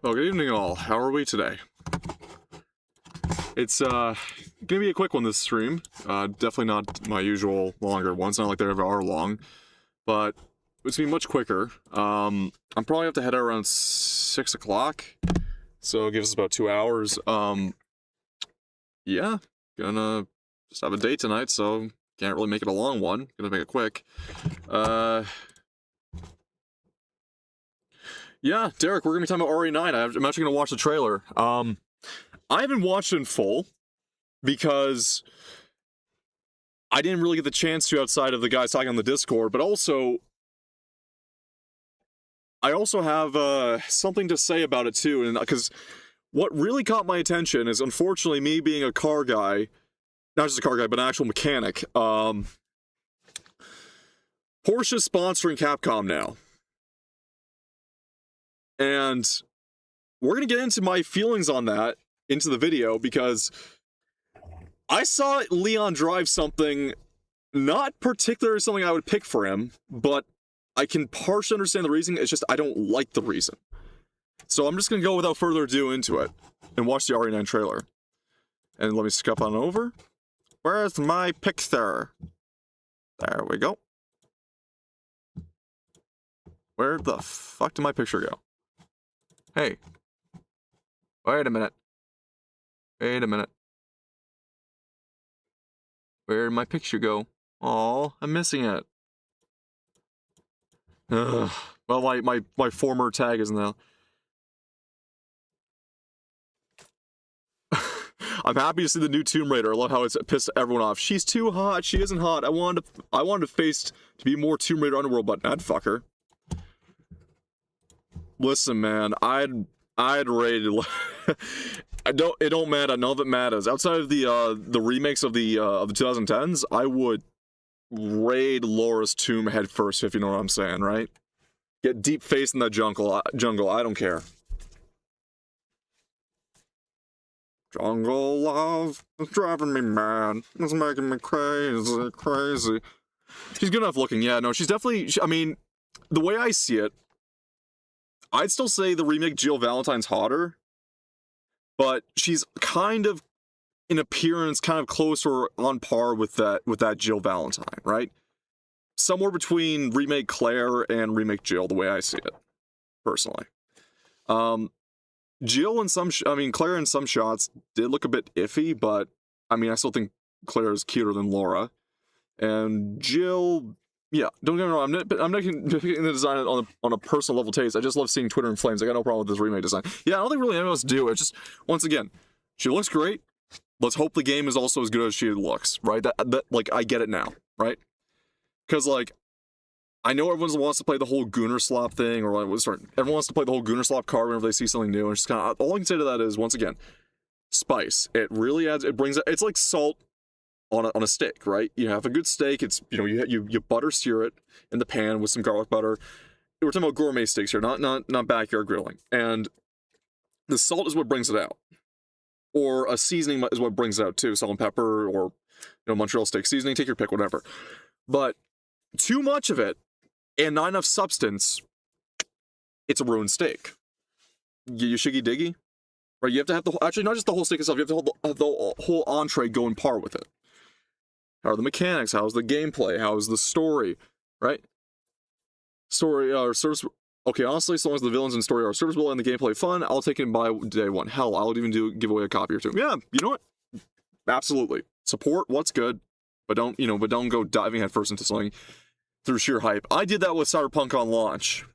Well, good evening all. How are we today? It's gonna be a quick one this stream. Definitely not my usual longer ones, not like they ever are long, but it's gonna be much quicker. I'm probably have to head out around 6 o'clock, so it gives us about 2 hours. Yeah, gonna just have a date tonight, so can't really make it a long one. Gonna make it quick. Yeah, Derek, we're gonna be talking about RE9. I'm actually gonna watch the trailer. I haven't watched it in full because I didn't really get the chance to outside of the guys talking on the Discord, but also I also have something to say about it too, and because what really caught my attention is, unfortunately, me being a car guy, not just a car guy, but an actual mechanic. Porsche's sponsoring Capcom now, and we're gonna get into my feelings on that into the video because I saw Leon drive something not particularly something I would pick for him, but I can partially understand the reason. It's just I don't like the reason. So I'm just gonna go without further ado into it and watch the RE9 trailer. And let me skip on over. Where's my picture? There we go. Where the fuck did my picture go? Hey. Wait a minute. Wait a minute. Where'd my picture go? Aw, I'm missing it. Ugh. Well, my former tag is now. I'm happy to see the new Tomb Raider. I love how it's pissed everyone off. She's too hot. She isn't hot. I wanted Face to be more Tomb Raider Underworld, but I'd fuck her. Listen, man, I'd rate it. It don't matter. None of it matters. Outside of the remakes of the 2010s, I would raid Laura's tomb head first, if you know what I'm saying, right? Get deep face in the jungle. I don't care. Jungle love is driving me mad. It's making me crazy, crazy. She's good enough looking, yeah. No, she's definitely. I mean, the way I see it, I'd still say the remake Jill Valentine's hotter, but she's kind of, in appearance, kind of closer on par with that Jill Valentine, right? Somewhere between remake Claire and remake Jill, the way I see it, personally. Jill in some, Claire in some shots did look a bit iffy, but I mean, I still think Claire is cuter than Laura. And Jill, yeah, don't get me wrong, I'm not picking the design on a personal level taste. I just love seeing Twitter in flames. I got no problem with this remake design. Yeah, I don't think really anyone else do. It's just, once again, she looks great. Let's hope the game is also as good as she looks, right? That like, I get it now, right? Because, like, I know everyone wants to play the whole Gooner Slop thing, or everyone wants to play the whole Gooner Slop card whenever they see something new. And it's just kind of, all I can say to that is, once again, spice. It really adds. It brings. It's like salt on a steak, right? You have a good steak. It's, you butter sear it in the pan with some garlic butter. We're talking about gourmet steaks here, not backyard grilling. And the salt is what brings it out, or a seasoning is what brings it out too. Salt and pepper, or Montreal steak seasoning. Take your pick, whatever. But too much of it and not enough substance, it's a ruined steak. You shiggy diggy, right? You have to have actually not just the whole steak itself. You have to have the whole entree go in par with it. How are the mechanics? How's the gameplay? How's the story? Right? Story service. Okay, honestly, as long as the villains and story are serviceable and the gameplay fun, I'll take it by day one. Hell, I'll even give away a copy or two. Yeah, you know what? Absolutely. Support what's good, but don't go diving headfirst into something through sheer hype. I did that with Cyberpunk on launch.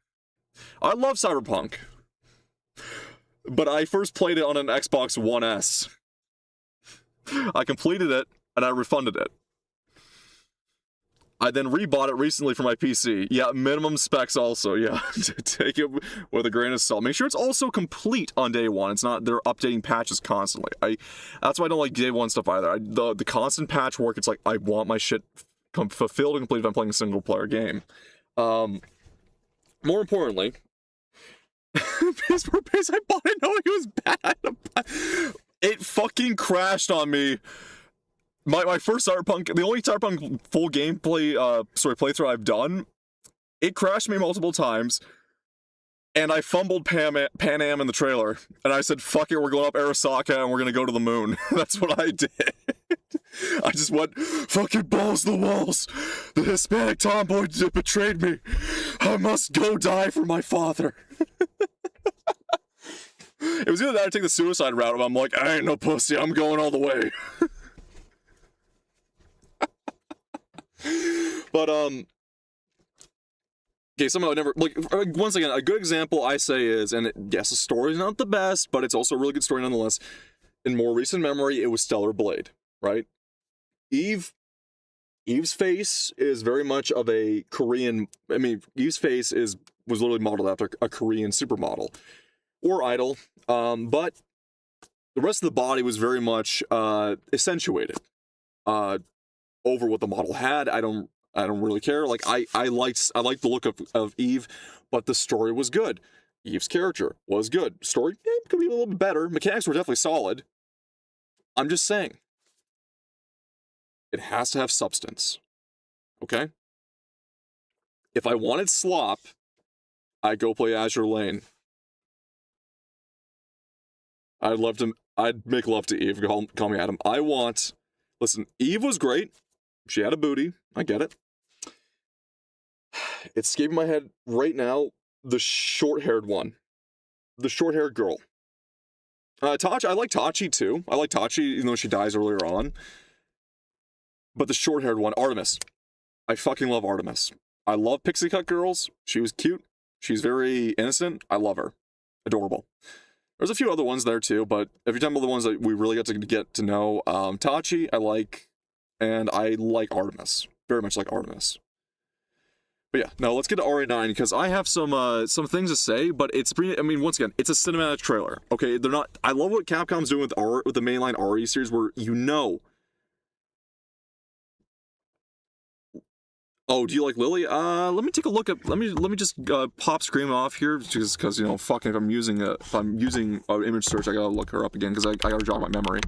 I love Cyberpunk, but I first played it on an Xbox One S. I completed it, and I refunded it. I then rebought it recently for my PC. Yeah, minimum specs also, yeah. Take it with a grain of salt. Make sure it's also complete on day one. It's not, they're updating patches constantly. That's why I don't like day one stuff either. The constant patch work, it's like, I want my shit fulfilled and complete if I'm playing a single player game. More importantly, PS4 I bought it knowing it was bad. It fucking crashed on me. My first Cyberpunk, the only Cyberpunk full gameplay, playthrough I've done, it crashed me multiple times, and I fumbled Pan Am in the trailer, and I said, fuck it, we're going up Arasaka, and we're gonna go to the moon. That's what I did. I just went, fucking balls to the walls. The Hispanic tomboy betrayed me. I must go die for my father. It was either that or take the suicide route, but I'm like, I ain't no pussy, I'm going all the way. But, okay, somehow I never, like, once again, a good example I say is, and yes, the story's not the best, but it's also a really good story nonetheless. In more recent memory, it was Stellar Blade, right? Eve's face is very much of a Korean, Eve's face is was literally modeled after a Korean supermodel or idol, but the rest of the body was very much accentuated over what the model had. I don't really care. Like I liked the look of Eve, but the story was good. Eve's character was good. Story could be a little bit better. Mechanics were definitely solid. I'm just saying, it has to have substance. Okay? If I wanted slop, I'd go play Azure Lane. I'd make love to Eve. Call me Adam. Listen, Eve was great. She had a booty. I get it. It's escaping my head right now. The short-haired one. The short-haired girl. Tachi, I like Tachi too. I like Tachi, even though she dies earlier on. But the short-haired one, Artemis. I fucking love Artemis. I love pixie cut girls. She was cute. She's very innocent. I love her. Adorable. There's a few other ones there too, but every time all the ones that we really get to know, Tachi, I like, and I like Artemis. Very much like Artemis. But yeah, now let's get to RE9 because I have some things to say, but once again, it's a cinematic trailer. Okay, they're not. I love what Capcom's doing with the mainline RE series, where Oh, do you like Lily? Let me take a look at. Let me just pop screen off here, just because fucking if I'm using image search, I gotta look her up again because I gotta jog my memory.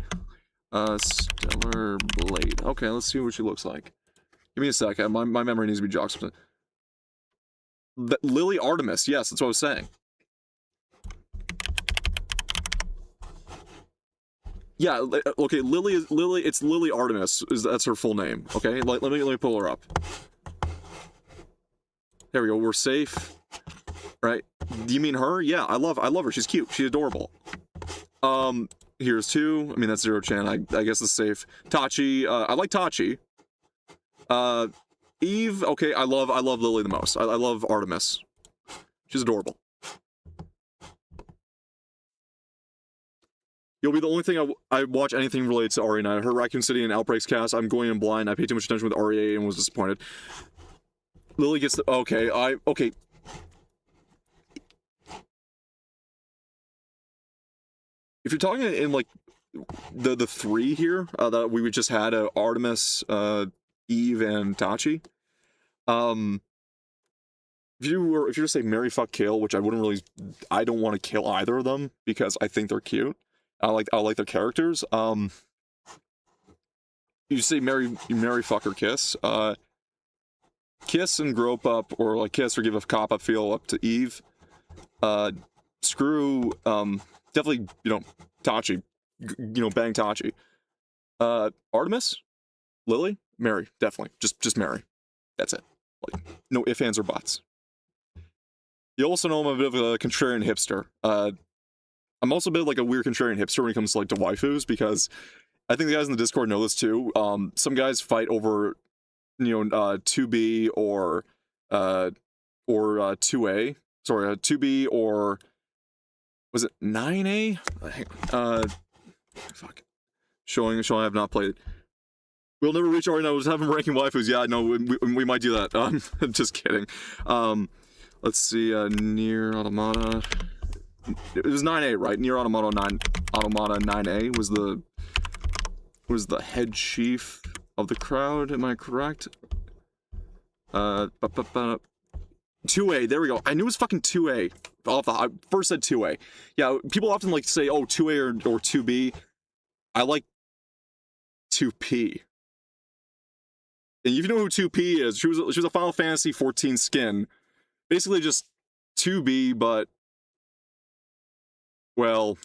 Stellar Blade. Okay, let's see what she looks like. Give me a sec. My memory needs to be jogged. Lily Artemis. Yes, that's what I was saying. Yeah. Okay. Lily. It's Lily Artemis. That's her full name. Okay. Let me pull her up. There we go. We're safe. Right? Do you mean her? Yeah. I love her. She's cute. She's adorable. Here's 2. I mean, that's Zero-chan. I guess it's safe. Tachi. I like Tachi. Eve. Okay. I love Lily the most. I love Artemis. She's adorable. You'll be the only thing I watch anything related to RE9. I heard Raccoon City and Outbreaks cast. I'm going in blind. I paid too much attention with RE8 and was disappointed. Lily gets the... Okay, okay. If you're talking in, like, the 3 here, that we just had, Artemis, Eve, and Tachi, if you were to say marry, fuck, kill, which I don't want to kill either of them, because I think they're cute. I like their characters. You say marry, fuck, or kiss. Kiss and grope up, or like kiss or give a cop up feel up to Eve. Screw, definitely, Tachi, bang Tachi. Artemis, Lily, marry, definitely, just marry. That's it. Like, no ifs, ands, or buts. You also know I'm a bit of a contrarian hipster. I'm also a bit like a weird contrarian hipster when it comes to waifus, because I think the guys in the Discord know this too. Some guys fight over 2B or 2A. Sorry, 2B or was it 9A? Fuck. Showing I have not played. We'll never reach RE9. We'll just have him ranking waifus. Yeah, no, we might do that. Just kidding. Let's see. Nier Automata. It was 9A, right? Nier Automata 9A was the head chief of the crowd. Am I correct? 2A. There we go. I knew it was fucking 2A. I first said 2A. Yeah, people often say, oh, 2A or 2B. I like 2P. And if you know who 2P is, she was a Final Fantasy 14 skin. Basically just 2B, but well,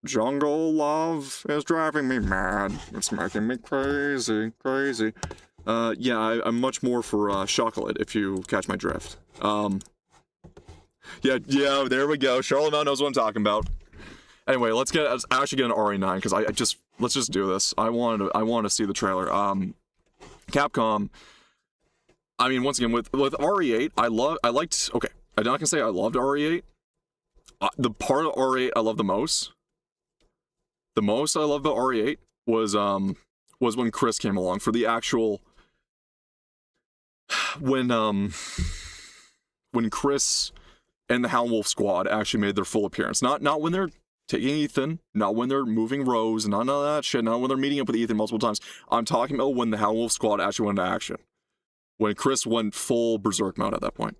jungle love is driving me mad. It's making me crazy. Yeah, I'm much more for chocolate, if you catch my drift. Yeah, there we go. Charlemagne knows what I'm talking about. Anyway, let's actually get an RE9, because let's just do this. I want to see the trailer. Capcom. I mean, once again, with RE8, okay, I'm not gonna say I loved RE8. The part of RE8 I love the most I loved about RE8 was when Chris came along for the actual, when when Chris and the Hound Wolf squad actually made their full appearance. Not when they're taking Ethan, not when they're moving Rose, none of that shit, not when they're meeting up with Ethan multiple times. I'm talking about when the Hound Wolf squad actually went into action. When Chris went full berserk mode at that point.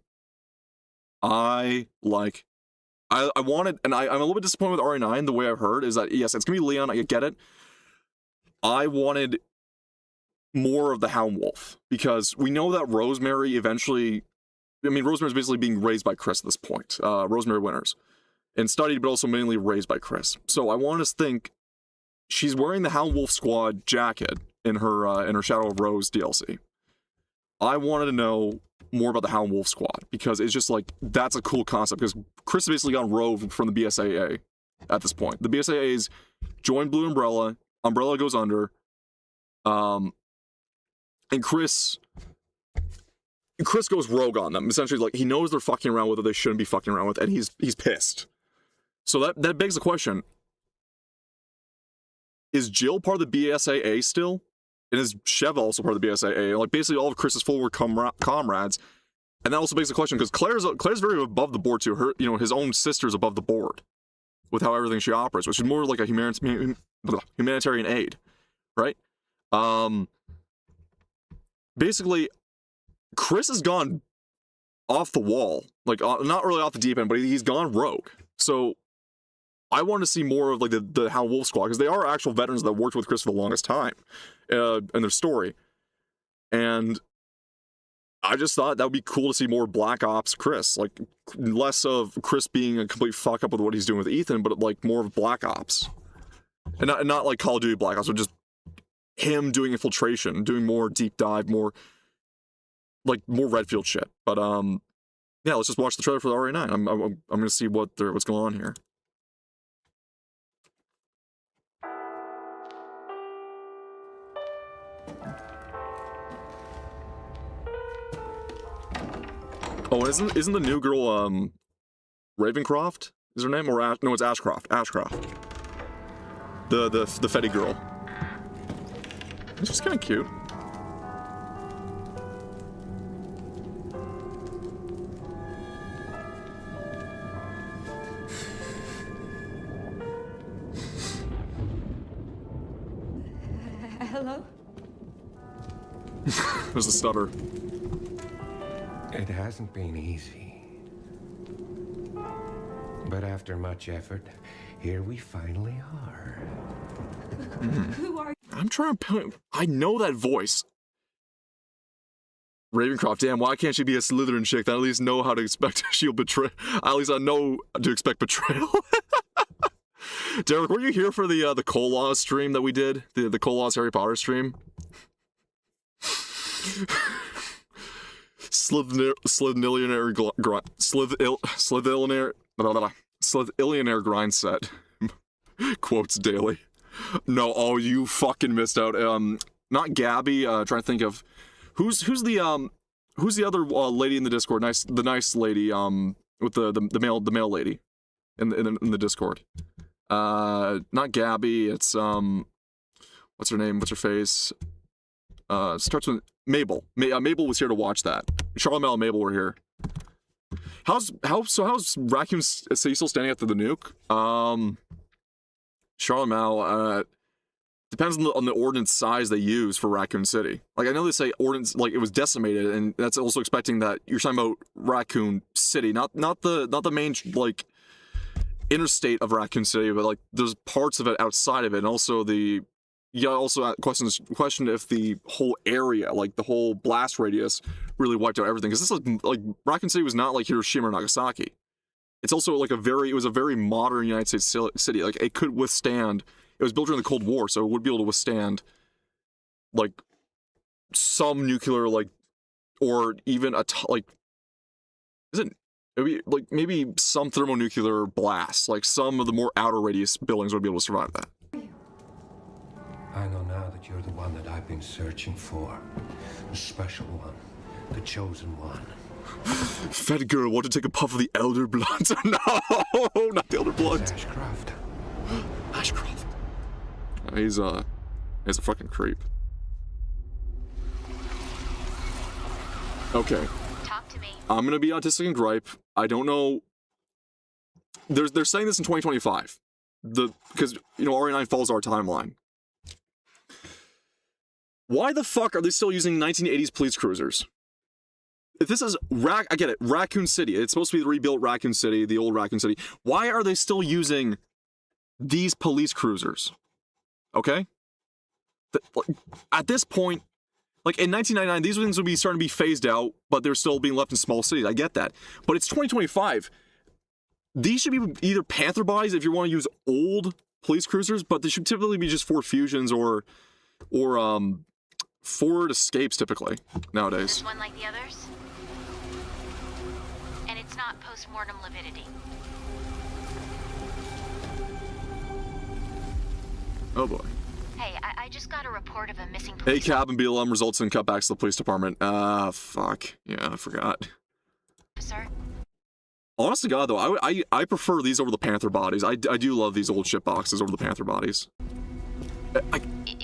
I wanted, and I'm a little bit disappointed with RE9, the way I've heard, is that, yes, it's going to be Leon, I get it. I wanted more of the Hound Wolf, because we know that Rosemary eventually, I mean, Rosemary's basically being raised by Chris at this point, Rosemary Winters, and studied, but also mainly raised by Chris. So I want to think she's wearing the Hound Wolf squad jacket in her Shadow of Rose DLC. I wanted to know more about the Hound Wolf squad, because it's just like, that's a cool concept, because Chris has basically gone rogue from the BSAA at this point. The BSAA's joined Blue Umbrella, Umbrella goes under, and Chris goes rogue on them. Essentially, like, he knows they're fucking around with what they shouldn't be fucking around with, and he's pissed. So that begs the question: is Jill part of the BSAA still? And is Sheva also part of the BSAA? Like, basically all of Chris's forward comrades. And that also begs the question, because Claire's very above the board too. Her, you know, his own sister's above the board with how everything she operates, which is more like a humanitarian aid, right? Basically, Chris has gone off the wall, like, not really off the deep end, but he's gone rogue. So I want to see more of, like, the Hound Wolf squad, because they are actual veterans that worked with Chris for the longest time in their story. And I just thought that would be cool to see more Black Ops Chris, like, less of Chris being a complete fuck up with what he's doing with Ethan, but like more of Black Ops, and not like Call of Duty Black Ops, but just him doing infiltration, doing more deep dive, more Redfield shit. But yeah, let's just watch the trailer for the RE9. I'm gonna see what's going on here. Oh, isn't the new girl Ravencroft? Is her name? Or no, it's Ashcroft. Ashcroft. The Fetty girl. She's kind of cute. Hello? There's a stutter. It hasn't been easy. But after much effort, here we finally are. Who are you? I'm trying to... I know that voice. Ravencroft, damn, why can't she be a Slytherin chick that at least know how to expect she'll betray... At least I know to expect betrayal. Derek, were you here for the Kolaws stream that we did? The Kolaws Harry Potter stream? Slithillionaire grind set. Quotes daily. No, oh, you fucking missed out. Not Gabby. Trying to think of who's the other lady in the Discord? The nice lady. With the male lady in the Discord. Not Gabby. It's what's her name? What's her face? Starts with Mabel. Mabel was here to watch that. Charlemel and Mabel were here. How's Raccoon City still standing after the nuke? Charlemel, depends on the ordnance size they use for Raccoon City. Like, I know they say ordnance, like, it was decimated, and that's also expecting that you're talking about Raccoon City, not the main, like, interstate of Raccoon City, but, like, there's parts of it outside of it, and also you gotta also question if the whole area, like the whole blast radius, really wiped out everything. Because this is like Raccoon City was not like Hiroshima or Nagasaki. It's also like it was a very modern United States city. Like, it could withstand. It was built during the Cold War, so it would be able to withstand like some nuclear, like, or even maybe some thermonuclear blasts. Like, some of the more outer radius buildings would be able to survive that. I know now that you're the one that I've been searching for. The special one. The chosen one. Fat girl, want to take a puff of the Elder Blood? No, not the Elder Blood. Ashcroft. Ashcroft. He's a fucking creep. Okay. Top to me. I'm gonna be autistic and gripe. I don't know. They're saying this in 2025. Because you know RE9 follows our timeline. Why the fuck are they still using 1980s police cruisers? If this is I get it, Raccoon City. It's supposed to be the rebuilt Raccoon City, the old Raccoon City. Why are they still using these police cruisers? Okay? At this point, like in 1999, these things would be starting to be phased out, but they're still being left in small cities. I get that. But it's 2025. These should be either Panther bodies if you want to use old police cruisers, but they should typically be just Ford Fusions or Ford Escapes typically nowadays. This one like the others? And it's not post-mortem lividity. Oh boy. Hey, I just got a report of a missing A police cab and BLM results in cutbacks to the police department. Fuck. Yeah, I forgot. officer. Honest to God, though, I prefer these over the Panther bodies. I do love these old shit boxes over the Panther bodies.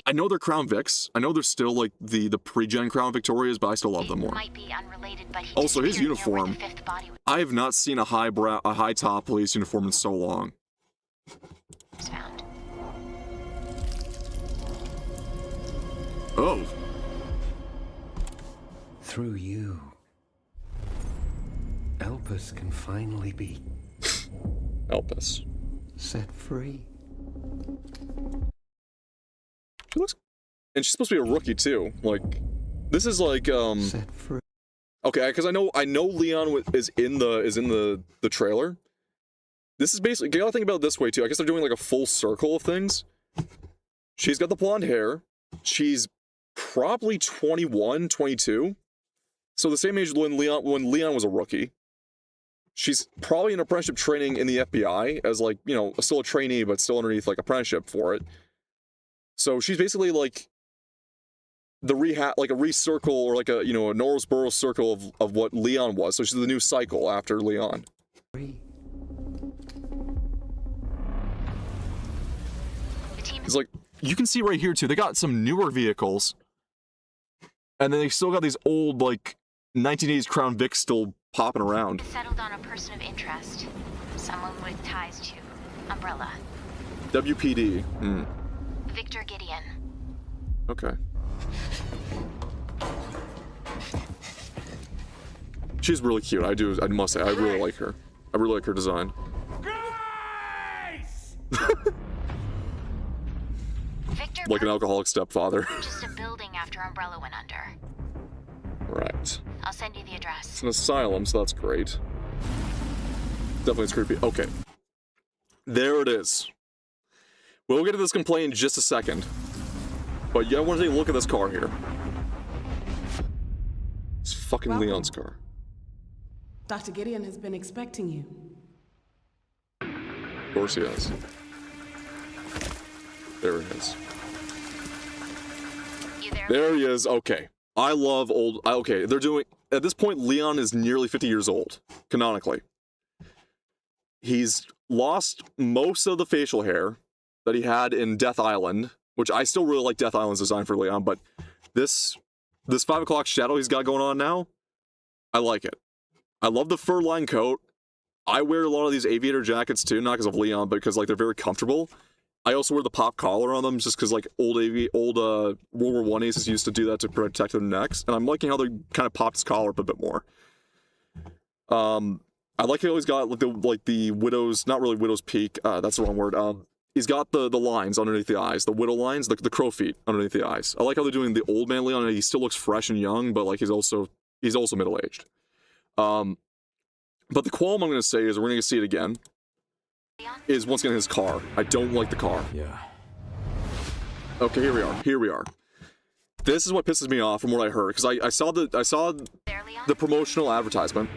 I know they're Crown Vics. I know they're still like the pre-gen Crown Victorias, but I still love them more. Might be unrelated, but he Also, his disappeared near where uniform. the fifth body I have not seen a high top police uniform in so long. was found. Oh, Through you, Elpis can finally be Elpis. set free. She looks, and she's supposed to be a rookie too. Like, this is like Set free. okay, because I know Leon is in the trailer. This is basically, you gotta think about it this way too. I guess they're doing like a full circle of things. She's got the blonde hair. She's probably 21, 22. So the same age when Leon was a rookie. She's probably in apprenticeship training in the FBI as like, you know, still a trainee, but still underneath like apprenticeship for it. So she's basically like the like a recircle or like a, you know, a Norrisboro circle of what Leon was. So she's the new cycle after Leon. Free. The team It's like, you can see right here too, they got some newer vehicles. And then they still got these old, like, 1980s Crown Vics still popping around. has settled on a person of interest. Someone with ties to Umbrella. WPD. Victor Gideon. Okay. She's really cute. I must say, I really like her. I really like her design. Victor Like an alcoholic stepfather. purchased a building after Umbrella went under. Right. I'll send you the It's address. an asylum, so that's great. Definitely it's creepy. Okay. There it is. We'll get to this complaint in just a second. But yeah, I want to take a look at this car here. It's fucking Welcome. Leon's car. Dr. Gideon has been expecting you. Of course he has. There he is. You there? There he is. Okay. I love old. Okay, they're doing. At this point, Leon is nearly 50 years old, canonically. He's lost most of the facial hair that he had in Death Island, which I still really like Death Island's design for Leon, but this 5 o'clock shadow he's got going on now, I like it. I love the fur-lined coat. I wear a lot of these aviator jackets too, not because of Leon, but because like they're very comfortable. I also wear the pop collar on them just because like old World War I aces used to do that to protect their necks, and I'm liking how they kind of popped his collar up a bit more. I like how he's got like the widow's, not really widow's peak. That's the wrong word. He's got the lines underneath the eyes, the widow lines, the crow feet underneath the eyes. I like how they're doing the old man Leon. And he still looks fresh and young, but like he's also middle aged. But the qualm I'm going to say is we're going to see it again. Is once again his car. I don't like the car. Yeah. Okay, here we are. This is what pisses me off from what I heard, because I saw There, Leon? the promotional advertisement.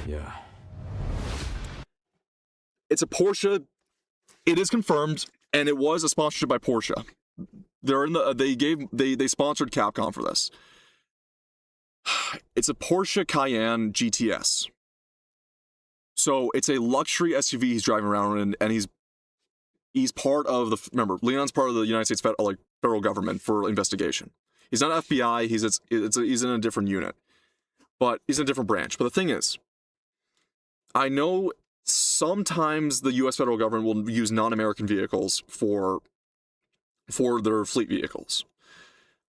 Yeah. It's a Porsche. It is confirmed, and it was a sponsorship by Porsche. They're in the they sponsored Capcom for this. It's a Porsche Cayenne GTS. So it's a luxury SUV he's driving around in, and he's part of the, remember, Leon's part of the United States federal government for investigation. He's not FBI. He's in a different unit. but he's in a different branch. But the thing is, I know sometimes the U.S. federal government will use non-American vehicles for their fleet vehicles.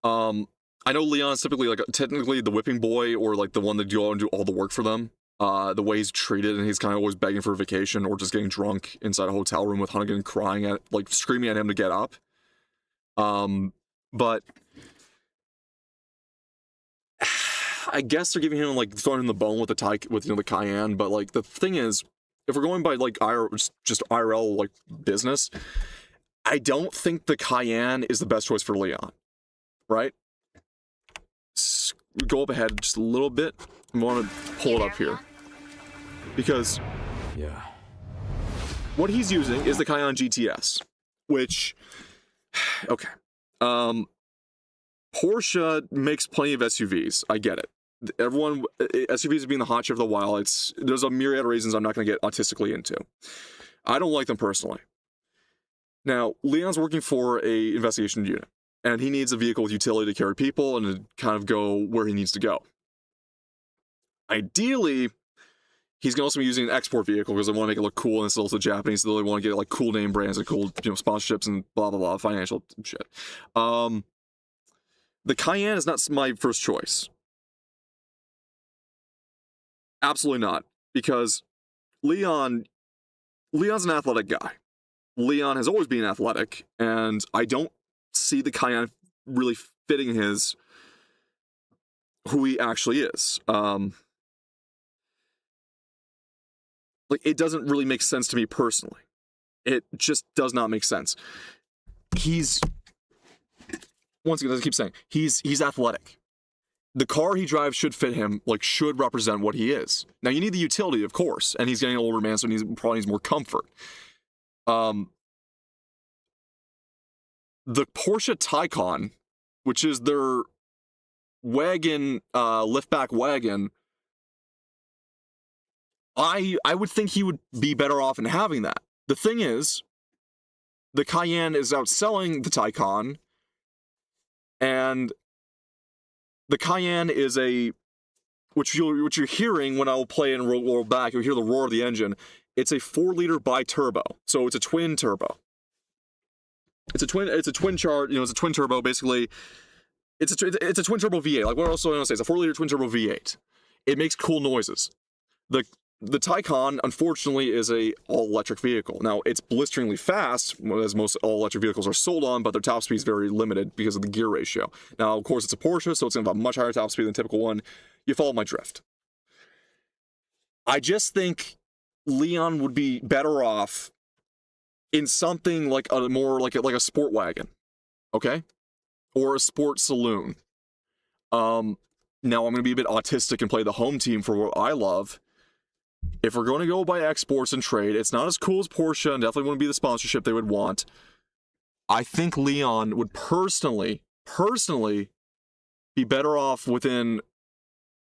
I know Leon's typically like technically the whipping boy or like the one that go out and do all the work for them. The way he's treated, and he's kind of always begging for a vacation or just getting drunk inside a hotel room with Hunnigan crying at, like, screaming at him to get up. But I guess they're giving him, like, throwing him the bone with the Cayenne. But like the thing is, if we're going by like just IRL like business, I don't think the Cayenne is the best choice for Leon. Right? Go up ahead just a little bit. I want to pull it up here. Because Yeah. what he's using is the Cayenne GTS, which, okay. Porsche makes plenty of SUVs. I get it. Everyone, SUVs being the hot shit for the while, there's a myriad of reasons I'm not going to get autistically into. I don't like them personally. Now, Leon's working for a investigation unit, and he needs a vehicle with utility to carry people and to kind of go where he needs to go. Ideally, he's going to also be using an export vehicle because they want to make it look cool, and it's also Japanese, so they really want to get like cool name brands and cool, sponsorships and blah blah blah, financial shit. The Cayenne is not my first choice. Absolutely not, because Leon's an athletic guy. Leon has always been athletic, and I don't see the Cayenne really fitting who he actually is. Like, it doesn't really make sense to me personally. It just does not make sense. Once again, as I keep saying, he's athletic. The car he drives should fit him, like, should represent what he is. Now, you need the utility, of course, and he's getting an older man, so he probably needs more comfort. The Porsche Taycan, which is their wagon, liftback wagon, I would think he would be better off in having that. The thing is, the Cayenne is outselling the Taycan, and the Cayenne is which you're hearing when I'll play and roll back, you'll hear the roar of the engine. It's a 4-liter bi-turbo, so it's a twin turbo. It's a twin charge, it's a twin turbo, basically. It's a twin turbo V8. Like, what else do I want to say? It's a 4-liter twin turbo V8. It makes cool noises. The Taycan, unfortunately, is a all-electric vehicle. Now, it's blisteringly fast, as most all-electric vehicles are sold on, but their top speed is very limited because of the gear ratio. Now, of course, it's a Porsche, so it's going to have a much higher top speed than typical one. You follow my drift. I just think Leon would be better off in something like a more like a sport wagon, okay, or a sport saloon. Now I'm going to be a bit autistic and play the home team for what I love. If we're going to go by exports and trade, it's not as cool as Porsche, and definitely wouldn't be the sponsorship they would want. I think Leon would personally be better off within.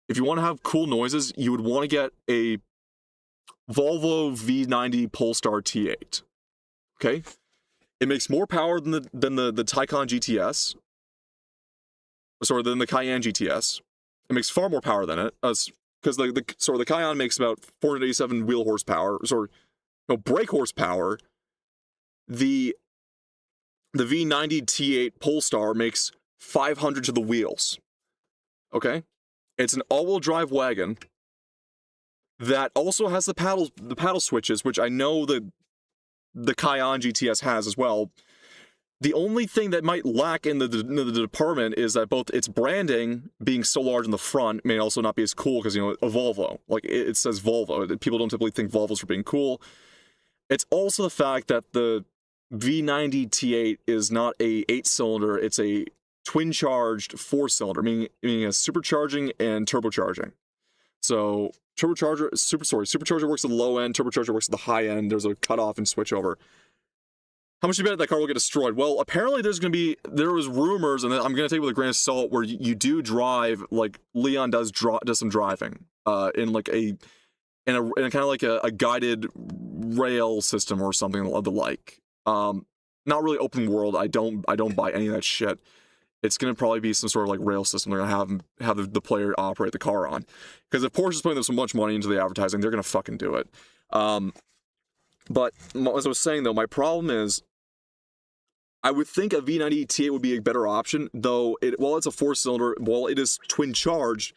If you want to have cool noises, you would want to get a Volvo V90 Polestar T8. Okay, it makes more power than the Taycan GTS. Sorry, than the Cayenne GTS. It makes far more power than it. Because the Cayenne makes about 487 wheel horsepower. Brake horsepower. The V90 T8 Polestar makes 500 to the wheels. Okay, it's an all-wheel drive wagon that also has the paddle switches, which I know the Cayenne GTS has as well. The only thing that might lack in the department is that both its branding, being so large in the front, may also not be as cool because, a Volvo. Like, it says Volvo. People don't typically think Volvos for being cool. It's also the fact that the V90 T8 is not a 8-cylinder, it's a twin-charged 4-cylinder, meaning it has supercharging and turbocharging. So, supercharger works at the low end, turbocharger works at the high end, there's a cutoff and switch over. How much do you bet that car will get destroyed? Well, apparently there was rumors, and I'm going to take it with a grain of salt, where you do drive, like Leon does some driving, in a kind of like a guided rail system or something of the like. Not really open world. I don't buy any of that shit. it's going to probably be some sort of like rail system they're going to have the player operate the car on. Because if Porsche's putting so much money into the advertising, they're going to fucking do it. But as I was saying, though, my problem is I would think a V90 T8 would be a better option, though while it's a 4-cylinder, while it is twin charged,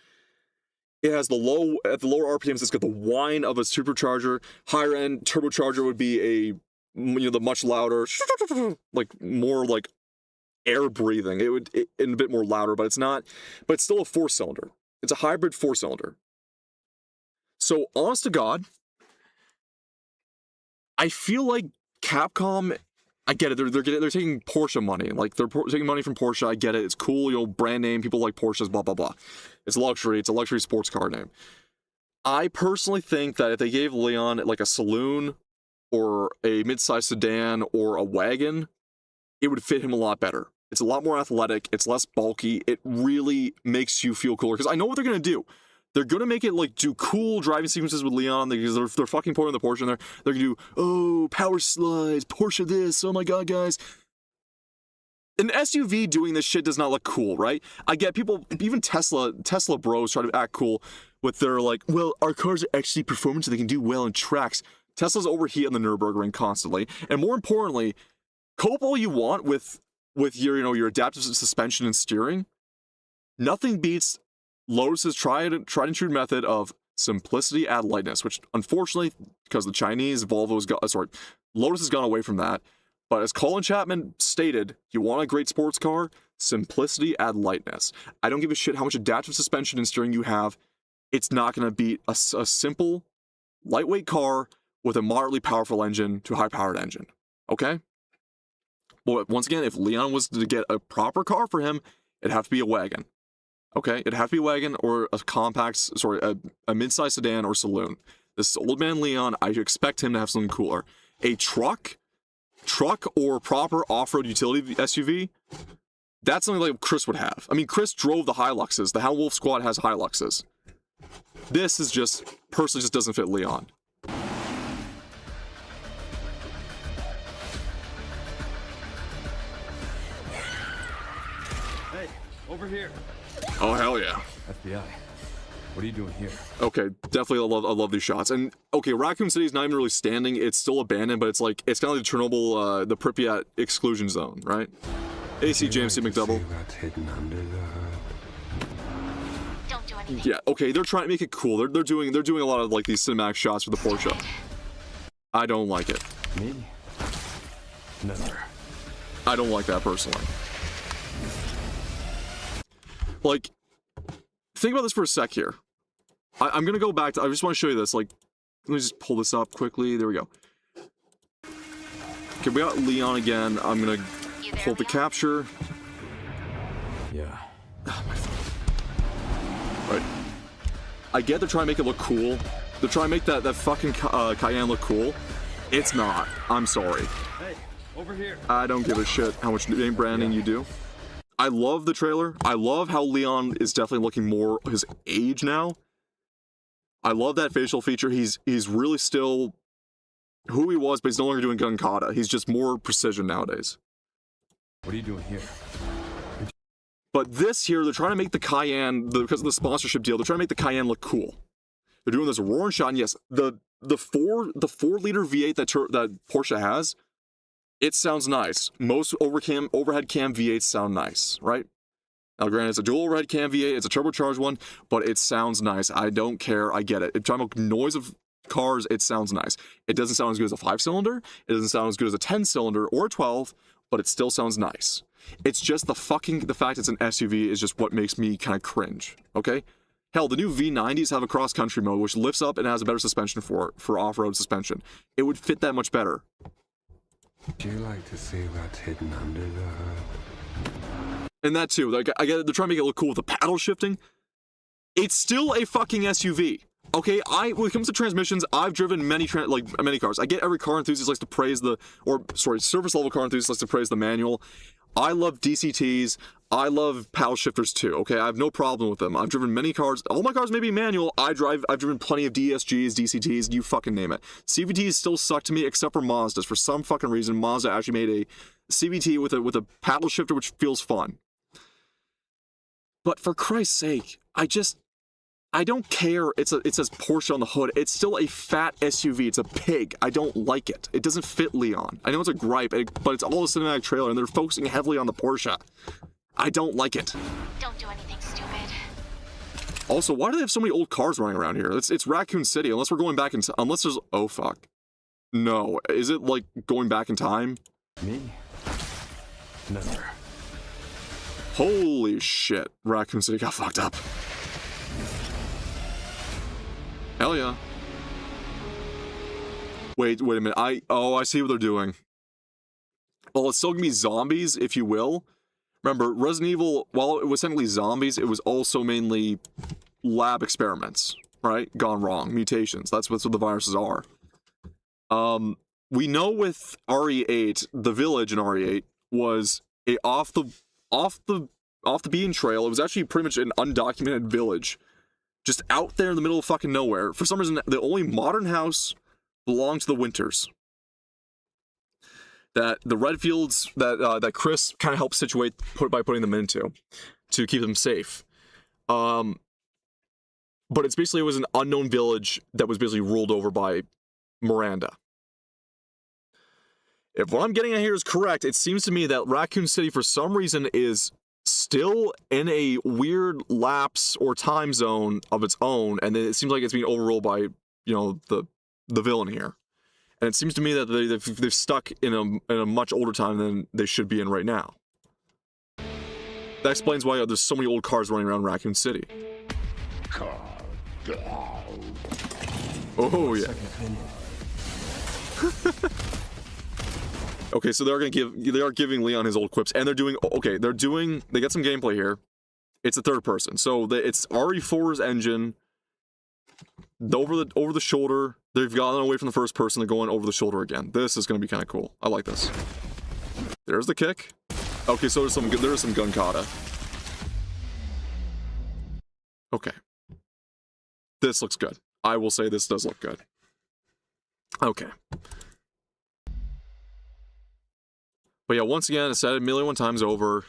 it has at the lower RPMs, it's got the whine of a supercharger. Higher end turbocharger would be the much louder, like more like air breathing. And a bit more louder, but it's still a 4-cylinder. It's a hybrid 4-cylinder. So honest to God, I feel like Capcom, I get it. They're taking Porsche money. Like they're taking money from Porsche. I get it. It's cool. Brand name. People like Porsches. Blah blah blah. It's luxury. It's a luxury sports car name. I personally think that if they gave Leon like a saloon or a mid-sized sedan or a wagon, it would fit him a lot better. It's a lot more athletic. It's less bulky. It really makes you feel cooler. Because I know what they're gonna do. They're gonna make it like do cool driving sequences with Leon because they're fucking putting the Porsche in there. They're gonna do power slides, Porsche this. Oh my god, guys! An SUV doing this shit does not look cool, right? I get people, even Tesla bros try to act cool with their like, well, our cars are actually performance, so they can do well in tracks. Teslas overheat on the Nürburgring constantly, and more importantly, cope all you want with your adaptive suspension and steering. Nothing beats Lotus's tried and true method of simplicity add lightness, which unfortunately, because the Chinese Lotus has gone away from that. But as Colin Chapman stated, you want a great sports car, simplicity add lightness. I don't give a shit how much adaptive suspension and steering you have. It's not going to beat a simple, lightweight car with a moderately powerful engine to a high-powered engine. Okay? Well, once again, if Leon was to get a proper car for him, it'd have to be a wagon. Okay, it'd have to be a wagon or a mid-sized sedan or saloon. This is old man Leon. I expect him to have something cooler. A truck or proper off-road utility SUV, that's something like Chris would have. I mean, Chris drove the Hiluxes. The Hound Wolf Squad has Hiluxes. This is personally just doesn't fit Leon. Hey, over here. Oh, hell yeah. FBI. What are you doing here? Okay, definitely I love these shots. And okay, Raccoon City is not even really standing. It's still abandoned, but it's kind of like the Chernobyl, the Pripyat exclusion zone, right? AC James C. McDouble. Don't do anything. Yeah, okay, they're trying to make it cool. They're doing a lot of like these cinematic shots with the Porsche. I don't like it. Me? Never. I don't like that personally. Like, think about this for a sec here. I'm gonna go back to, I just want to show you this, like, let me just pull this up quickly, there we go. Okay, we got Leon again, I'm gonna pull the capture. Yeah. Oh, my phone. Right. I get they're trying to make it look cool. They're trying to make that fucking Cayenne look cool. It's not. I'm sorry. Hey, over here. I don't give a shit how much name branding you do. I love the trailer. I love how Leon is definitely looking more his age now. I love that facial feature. He's really still who he was, but he's no longer doing gun kata. He's just more precision nowadays. What are you doing here? But this here, they're trying to make the Cayenne, because of the sponsorship deal, they're trying to make the Cayenne look cool. They're doing this roaring shot, and yes, the 4-liter V8 that Porsche has, it sounds nice. Most overhead cam V8s sound nice, right? Now, granted, it's a dual overhead cam V8, it's a turbocharged one, but it sounds nice. I don't care, I get it. If you're talking about noise of cars, it sounds nice. It doesn't sound as good as a 5-cylinder, it doesn't sound as good as a 10-cylinder or a 12, but it still sounds nice. It's just the fact it's an SUV is just what makes me kind of cringe, okay? Hell, the new V90s have a cross-country mode, which lifts up and has a better suspension for off-road suspension. It would fit that much better. Do you like to see what's hidden under the hood? And that too, like, I get it, they're trying to make it look cool with the paddle shifting. It's still a fucking SUV. Okay, when it comes to transmissions, I've driven many cars. I get every car enthusiast likes to praise surface level car enthusiast likes to praise the manual. I love DCTs. I love paddle shifters too. Okay, I have no problem with them. I've driven many cars. All my cars may be manual. I've driven plenty of DSGs, DCTs, you fucking name it. CVTs still suck to me, except for Mazda's. For some fucking reason, Mazda actually made a CVT with a paddle shifter, which feels fun. But for Christ's sake, I don't care. It says Porsche on the hood. It's still a fat SUV. It's a pig. I don't like it. It doesn't fit Leon. I know it's a gripe, but it's all a cinematic trailer, and they're focusing heavily on the Porsche. I don't like it. Don't do anything stupid. Also, why do they have so many old cars running around here? It's Raccoon City. Unless we're going back in unless there's oh fuck. No, is it like going back in time? Me? Never. Holy shit! Raccoon City got fucked up. Hell yeah. Wait a minute. I see what they're doing. Well, it's still gonna be zombies, if you will. Remember, Resident Evil, while it was technically zombies, it was also mainly lab experiments, right? Gone wrong. Mutations. That's what the viruses are. We know with RE8, the village in RE8 was a off the beaten trail. It was actually pretty much an undocumented village. Just out there in the middle of fucking nowhere. For some reason, the only modern house belonged to the Winters. That the Redfields that Chris kind of helped situate by putting them into to keep them safe. But it was an unknown village that was basically ruled over by Miranda. If what I'm getting at here is correct, it seems to me that Raccoon City for some reason is still in a weird lapse or time zone of its own, and then it seems like it's being overruled by, you know, the villain here. And it seems to me that they've stuck in a much older time than they should be in right now. That explains why there's so many old cars running around Raccoon City. Oh yeah. Okay, so they are giving Leon his old quips, and they got some gameplay here. It's a third person, so it's RE4's engine. Over the shoulder. They've gotten away from the first person. They're going over the shoulder again. This is going to be kind of cool. I like this. There's the kick. Okay, so there's some gun kata. Okay. This looks good. I will say this does look good. Okay. But yeah, once again, I said it a million times over.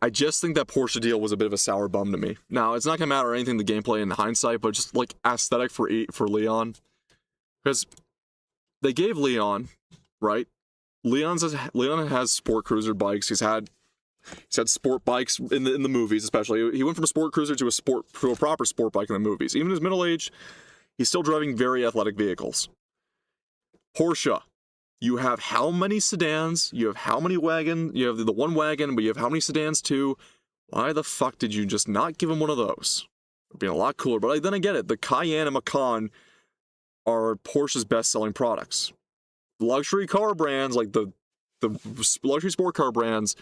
I just think that Porsche deal was a bit of a sour bum to me. Now, it's not gonna matter anything the gameplay in hindsight, but just like aesthetic for Leon, because they gave Leon, right? Leon has sport cruiser bikes. He's had sport bikes in the movies, especially. He went from a sport cruiser to a proper sport bike in the movies. Even in his middle age, he's still driving very athletic vehicles. Porsche. You have how many sedans? You have how many wagons? You have the one wagon, but you have how many sedans too? Why the fuck did you just not give him one of those? It would be a lot cooler. But then I get it. The Cayenne and Macan are Porsche's best-selling products. Luxury car brands, like the luxury sport car brands,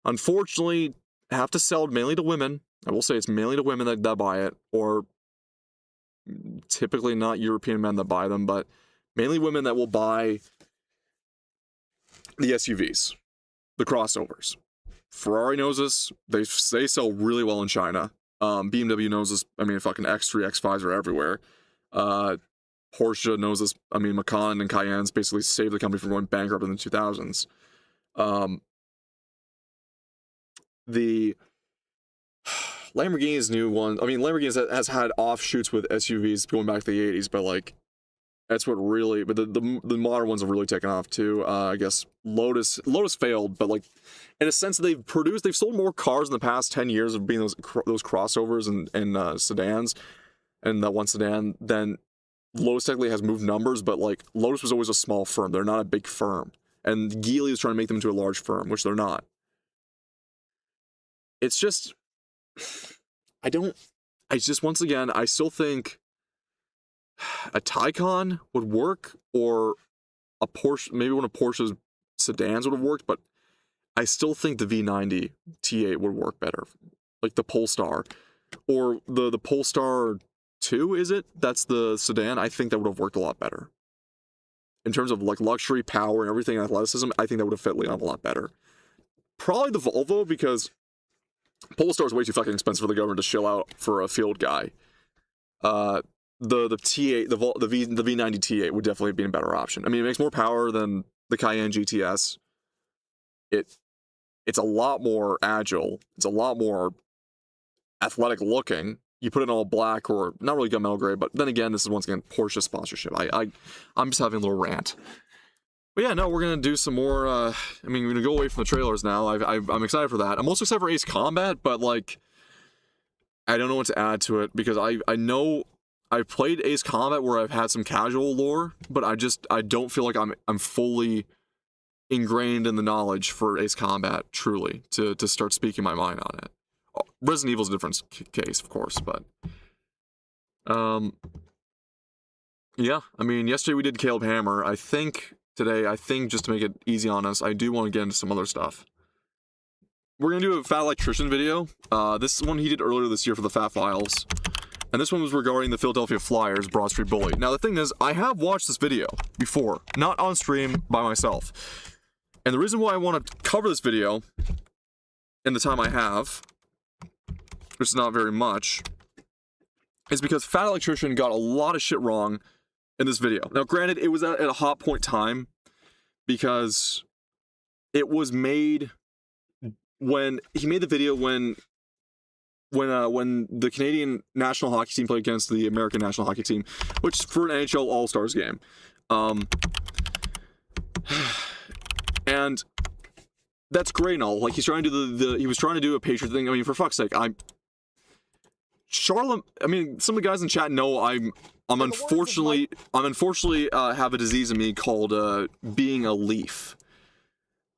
unfortunately, have to sell mainly to women. I will say it's mainly to women that buy it, or typically not European men that buy them, but mainly women that will buy the SUVs, the crossovers. Ferrari knows this. They sell really well in China. BMW knows this. I mean, fucking X3, X5s are everywhere. Porsche knows this. I mean, Macan and Cayennes basically saved the company from going bankrupt in the 2000s. The Lamborghini's new one. I mean, Lamborghini has had offshoots with SUVs going back to the 80s, but like, that's what really, but the modern ones have really taken off too. I guess Lotus failed, but like in a sense they've sold more cars in the past 10 years of being those crossovers and sedans, and that one sedan, then Lotus technically has moved numbers, but like Lotus was always a small firm. They're not a big firm, and Geely is trying to make them into a large firm, which they're not. It's just, once again, I still think a Taycan would work, or a Porsche, maybe one of Porsche's sedans would have worked, but I still think the V90 T8 would work better. Like the Polestar, or the Polestar 2, is it? That's the sedan. I think that would have worked a lot better. In terms of like luxury, power, and everything, athleticism, I think that would have fit Leon a lot better. Probably the Volvo, because Polestar is way too fucking expensive for the government to shill out for a field guy. The T8, the V90 T8 would definitely be a better option. I mean, it makes more power than the Cayenne GTS. It It's a lot more agile. It's a lot more athletic looking. You put it in all black, or not really gunmetal gray, but then again, this is once again Porsche sponsorship. I'm just having a little rant. But yeah, no, we're gonna do some more. I mean, we're gonna go away from the trailers now. I'm excited for that. I'm also excited for Ace Combat, but like, I don't know what to add to it because I know I've played Ace Combat where I've had some casual lore, but I don't feel like I'm fully ingrained in the knowledge for Ace Combat truly to start speaking my mind on it. Resident Evil's a different case, of course, but yeah, I mean, yesterday we did Caleb Hammer. I think today, just to make it easy on us, I do want to get into some other stuff. We're gonna do a Fat Electrician video. This one he did earlier this year for the Fat Files, and this one was regarding the Philadelphia Flyers Broad Street Bully. Now the thing is, I have watched this video before, not on stream by myself, and the reason why I want to cover this video in the time I have, which is not very much, is because Fat Electrician got a lot of shit wrong in this video. Now, granted, it was at a hot point time because it was made when he made the video when the Canadian national hockey team played against the American national hockey team, which for an NHL All-Stars game. And that's great and all. Like, he's trying to do he was trying to do a Patriot thing. I mean, for fuck's sake, Charlotte, I mean, some of the guys in chat know I'm unfortunately have a disease in me called being a leaf.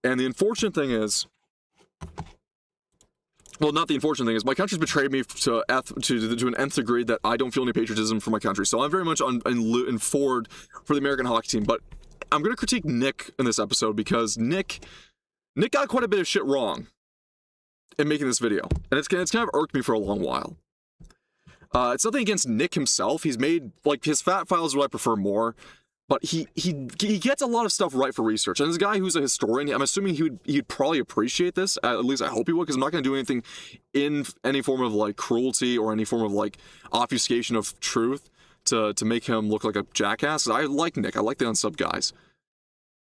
And the unfortunate thing is, well, not the unfortunate thing is, my country's betrayed me to an nth degree that I don't feel any patriotism for my country. So I'm very much in forward for the American hockey team. But I'm going to critique Nick in this episode because Nick got quite a bit of shit wrong in making this video. And it's kind of irked me for a long while. It's nothing against Nick himself. He's made, like, his Fat Files is what I prefer more, but he gets a lot of stuff right for research. And this guy who's a historian, I'm assuming he'd probably appreciate this. At least I hope he would, because I'm not going to do anything in any form of, like, cruelty or any form of, like, obfuscation of truth to make him look like a jackass. I like Nick. I like the unsub guys.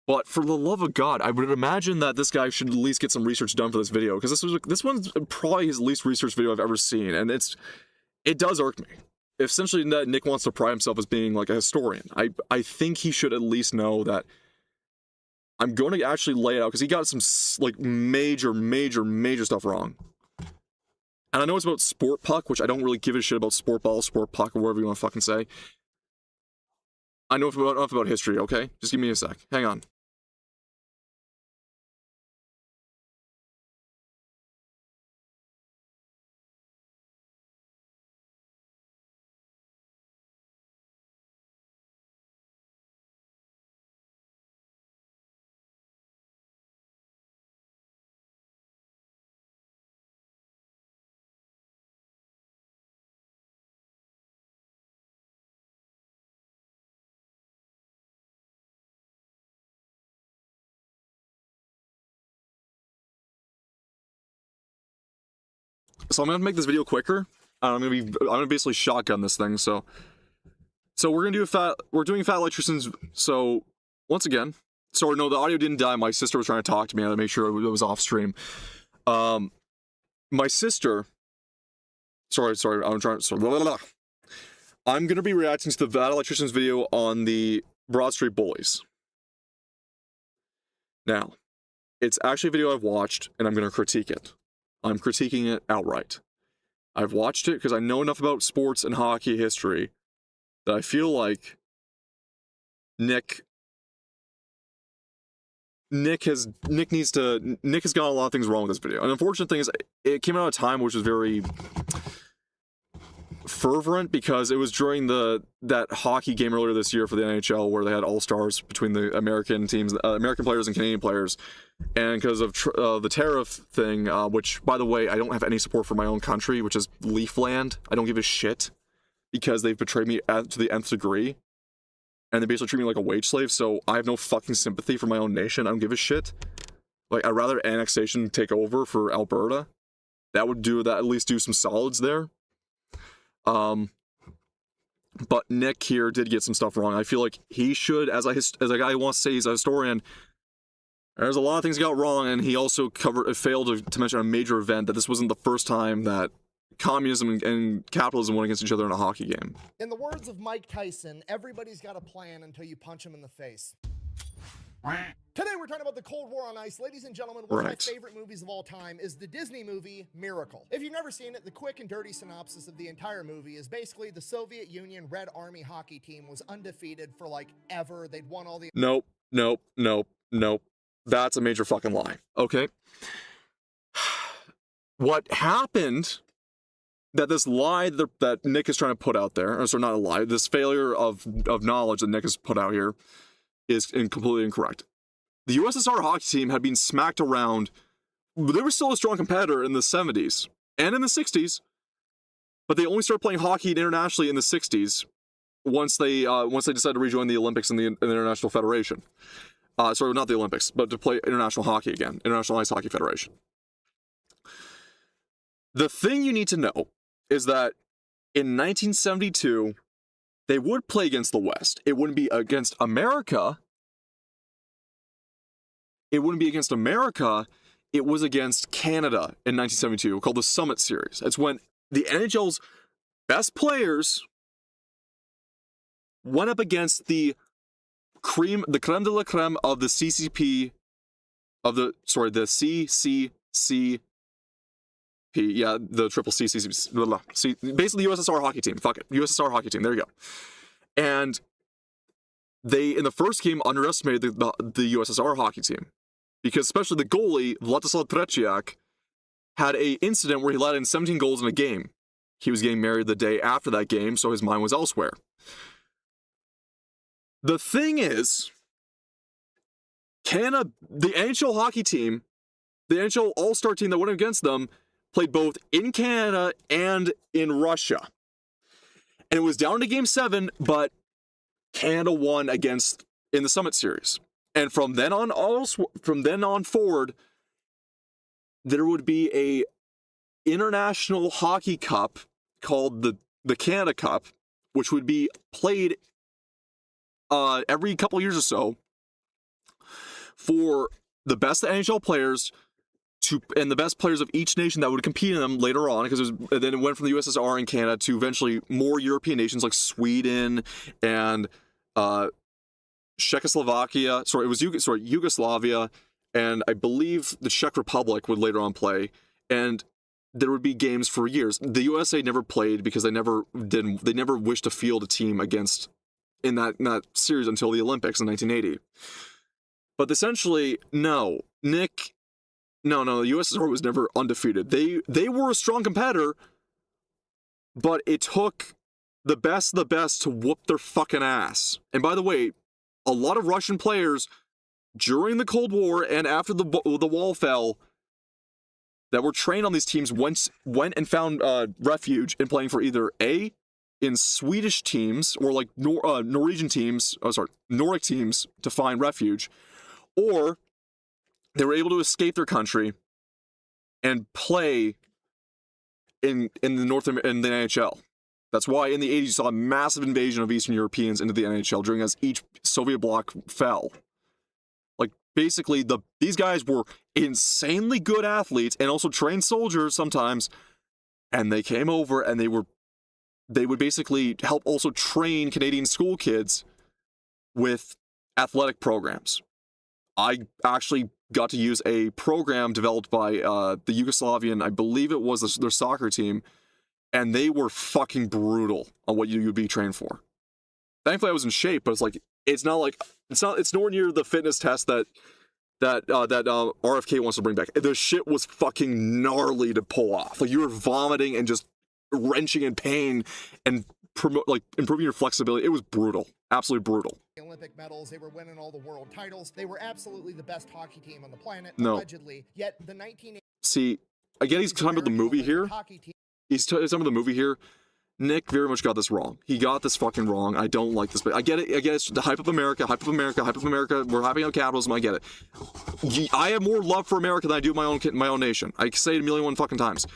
But for the love of God, I would imagine that this guy should at least get some research done for this video, because this one's probably his least researched video I've ever seen, and it does irk me. Essentially, that Nick wants to pride himself as being like a historian. I think he should at least know that I'm going to actually lay it out, because he got some like major stuff wrong. And I know it's about Sport Puck, which I don't really give a shit about Sport Ball, Sport Puck, or whatever you want to fucking say. I know enough about history, okay? Just give me a sec. Hang on. So I'm gonna make this video quicker. I'm gonna basically shotgun this thing. So we're doing Fat Electricians. So once again, sorry, no, the audio didn't die. My sister was trying to talk to me. I had to make sure it was off stream. My sister. Sorry. I'm gonna be reacting to the Fat Electricians video on the Broad Street Bullies. Now, it's actually a video I've watched, and I'm gonna critique it. I'm critiquing it outright. I've watched it because I know enough about sports and hockey history that I feel like Nick has got a lot of things wrong with this video. And the unfortunate thing is, it came out at a time which was very fervent, because it was during that hockey game earlier this year for the NHL where they had all-stars between the American teams, American players and Canadian players, and because of the tariff thing, which, by the way, I don't have any support for my own country, which is Leafland. I don't give a shit, because they've betrayed me to the nth degree, and they basically treat me like a wage slave, so I have no fucking sympathy for my own nation. I don't give a shit. Like, I'd rather annexation take over for Alberta. That would at least do some solids there. But Nick here did get some stuff wrong. I feel like he should, as a guy who wants to say he's a historian, There's a lot of things he got wrong, and he also failed to mention a major event, that this wasn't the first time that communism and capitalism went against each other in a hockey game. In the words of Mike Tyson, everybody's got a plan until you punch him in the face. Today we're talking about the Cold War on Ice. Ladies and gentlemen, one of my favorite movies of all time is the Disney movie Miracle. If you've never seen it, the quick and dirty synopsis of the entire movie is basically the Soviet Union Red Army hockey team was undefeated for like ever. They'd won all the... Nope. That's a major fucking lie. Okay. What happened, that this lie that Nick is trying to put out there, or sorry, not a lie, this failure of knowledge that Nick has put out here is completely incorrect. The USSR hockey team had been smacked around. They were still a strong competitor in the 70s and in the 60s, but they only started playing hockey internationally in the 60s once they decided to rejoin the Olympics and the International Federation. Sorry, not the Olympics, but to play international hockey again, International Ice Hockey Federation. The thing you need to know is that in 1972, they would play against the West. It wouldn't be against America. It was against Canada in 1972, called the Summit Series. It's when the NHL's best players went up against the creme de la creme of the CCP, the CCCP, yeah, the triple CCCP, basically the USSR hockey team, USSR hockey team, there you go. And they, in the first game, underestimated the USSR hockey team, because especially the goalie, Vladislav Tretiak, had an incident where he let in 17 goals in a game. He was getting married the day after that game, so his mind was elsewhere. The thing is, the NHL hockey team, the NHL all-star team that went against them, played both in Canada and in Russia. And it was down to Game 7, but Canada won in the Summit Series. And from then on forward, there would be a international hockey cup called the Canada Cup, which would be played every couple years or so for the best NHL players and the best players of each nation that would compete in them later on, because then it went from the USSR and Canada to eventually more European nations like Sweden and Czechoslovakia. Yugoslavia, and I believe the Czech Republic would later on play, and there would be games for years. The USA never played because they never wished to field a team in that series until the Olympics in 1980. But essentially, no, the USSR was never undefeated. They were a strong competitor, but it took the best of the best to whoop their fucking ass. And by the way, a lot of Russian players during the Cold War and after the wall fell that were trained on these teams went and found refuge in playing for either in Swedish teams or like Norwegian teams, Nordic teams to find refuge, or they were able to escape their country and play in the NHL. That's why in the 80s you saw a massive invasion of Eastern Europeans into the NHL during as each Soviet bloc fell. Like basically these guys were insanely good athletes and also trained soldiers sometimes, and they came over and they would basically help also train Canadian school kids with athletic programs. I actually got to use a program developed by the Yugoslavian, I believe it was their soccer team, and they were fucking brutal on what you'd be trained for. Thankfully I was in shape, but it's nowhere near the fitness test that RFK wants to bring back. The shit was fucking gnarly to pull off. Like you were vomiting and just wrenching in pain and improving your flexibility. It was brutal. Absolutely brutal. Olympic medals, they were winning all the world titles. They were absolutely the best hockey team on the planet, no. Allegedly. Yet the 1980s... See, again, he's talking about the movie here. He's talking about the movie here. Nick very much got this wrong. He got this fucking wrong. I don't like this, but I get it. It's to hype up America. We're hyping up capitalism. I get it. I have more love for America than I do my own nation. I say it a million fucking times.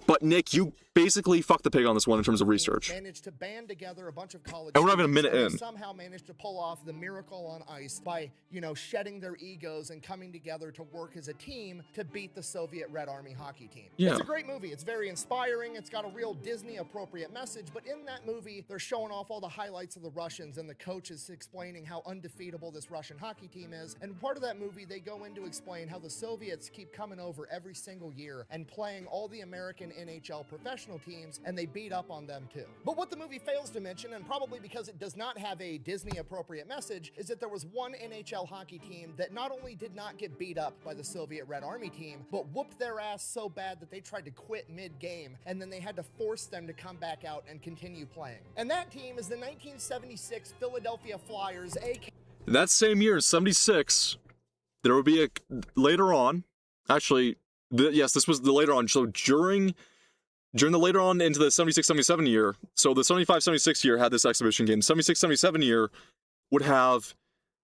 But Nick, you basically fucked the pig on this one in terms of research. Managed to band together a bunch of college And we're not even a students, minute and they in. somehow managed to pull off the miracle on ice by, you know, shedding their egos and coming together to work as a team to beat the Soviet Red Army hockey team. Yeah. It's a great movie. It's very inspiring. It's got a real Disney appropriate message, but in that movie, they're showing off all the highlights of the Russians, and the coach is explaining how undefeatable this Russian hockey team is. And part of that movie, they go in to explain how the Soviets keep coming over every single year and playing all the American NHL professional teams, and they beat up on them too. But what the movie fails to mention, and probably because it does not have a Disney appropriate message, is that there was one NHL hockey team that not only did not get beat up by the Soviet Red Army team, but whooped their ass so bad that they tried to quit mid-game, and then they had to force them to come back out and continue playing. And that team is the 1976 Philadelphia Flyers, aka That same year, in 76, there would be a later on. Actually, yes, this was the later on. So during the later on into the 76-77 year, so the 75-76 year had this exhibition game. 76-77 year would have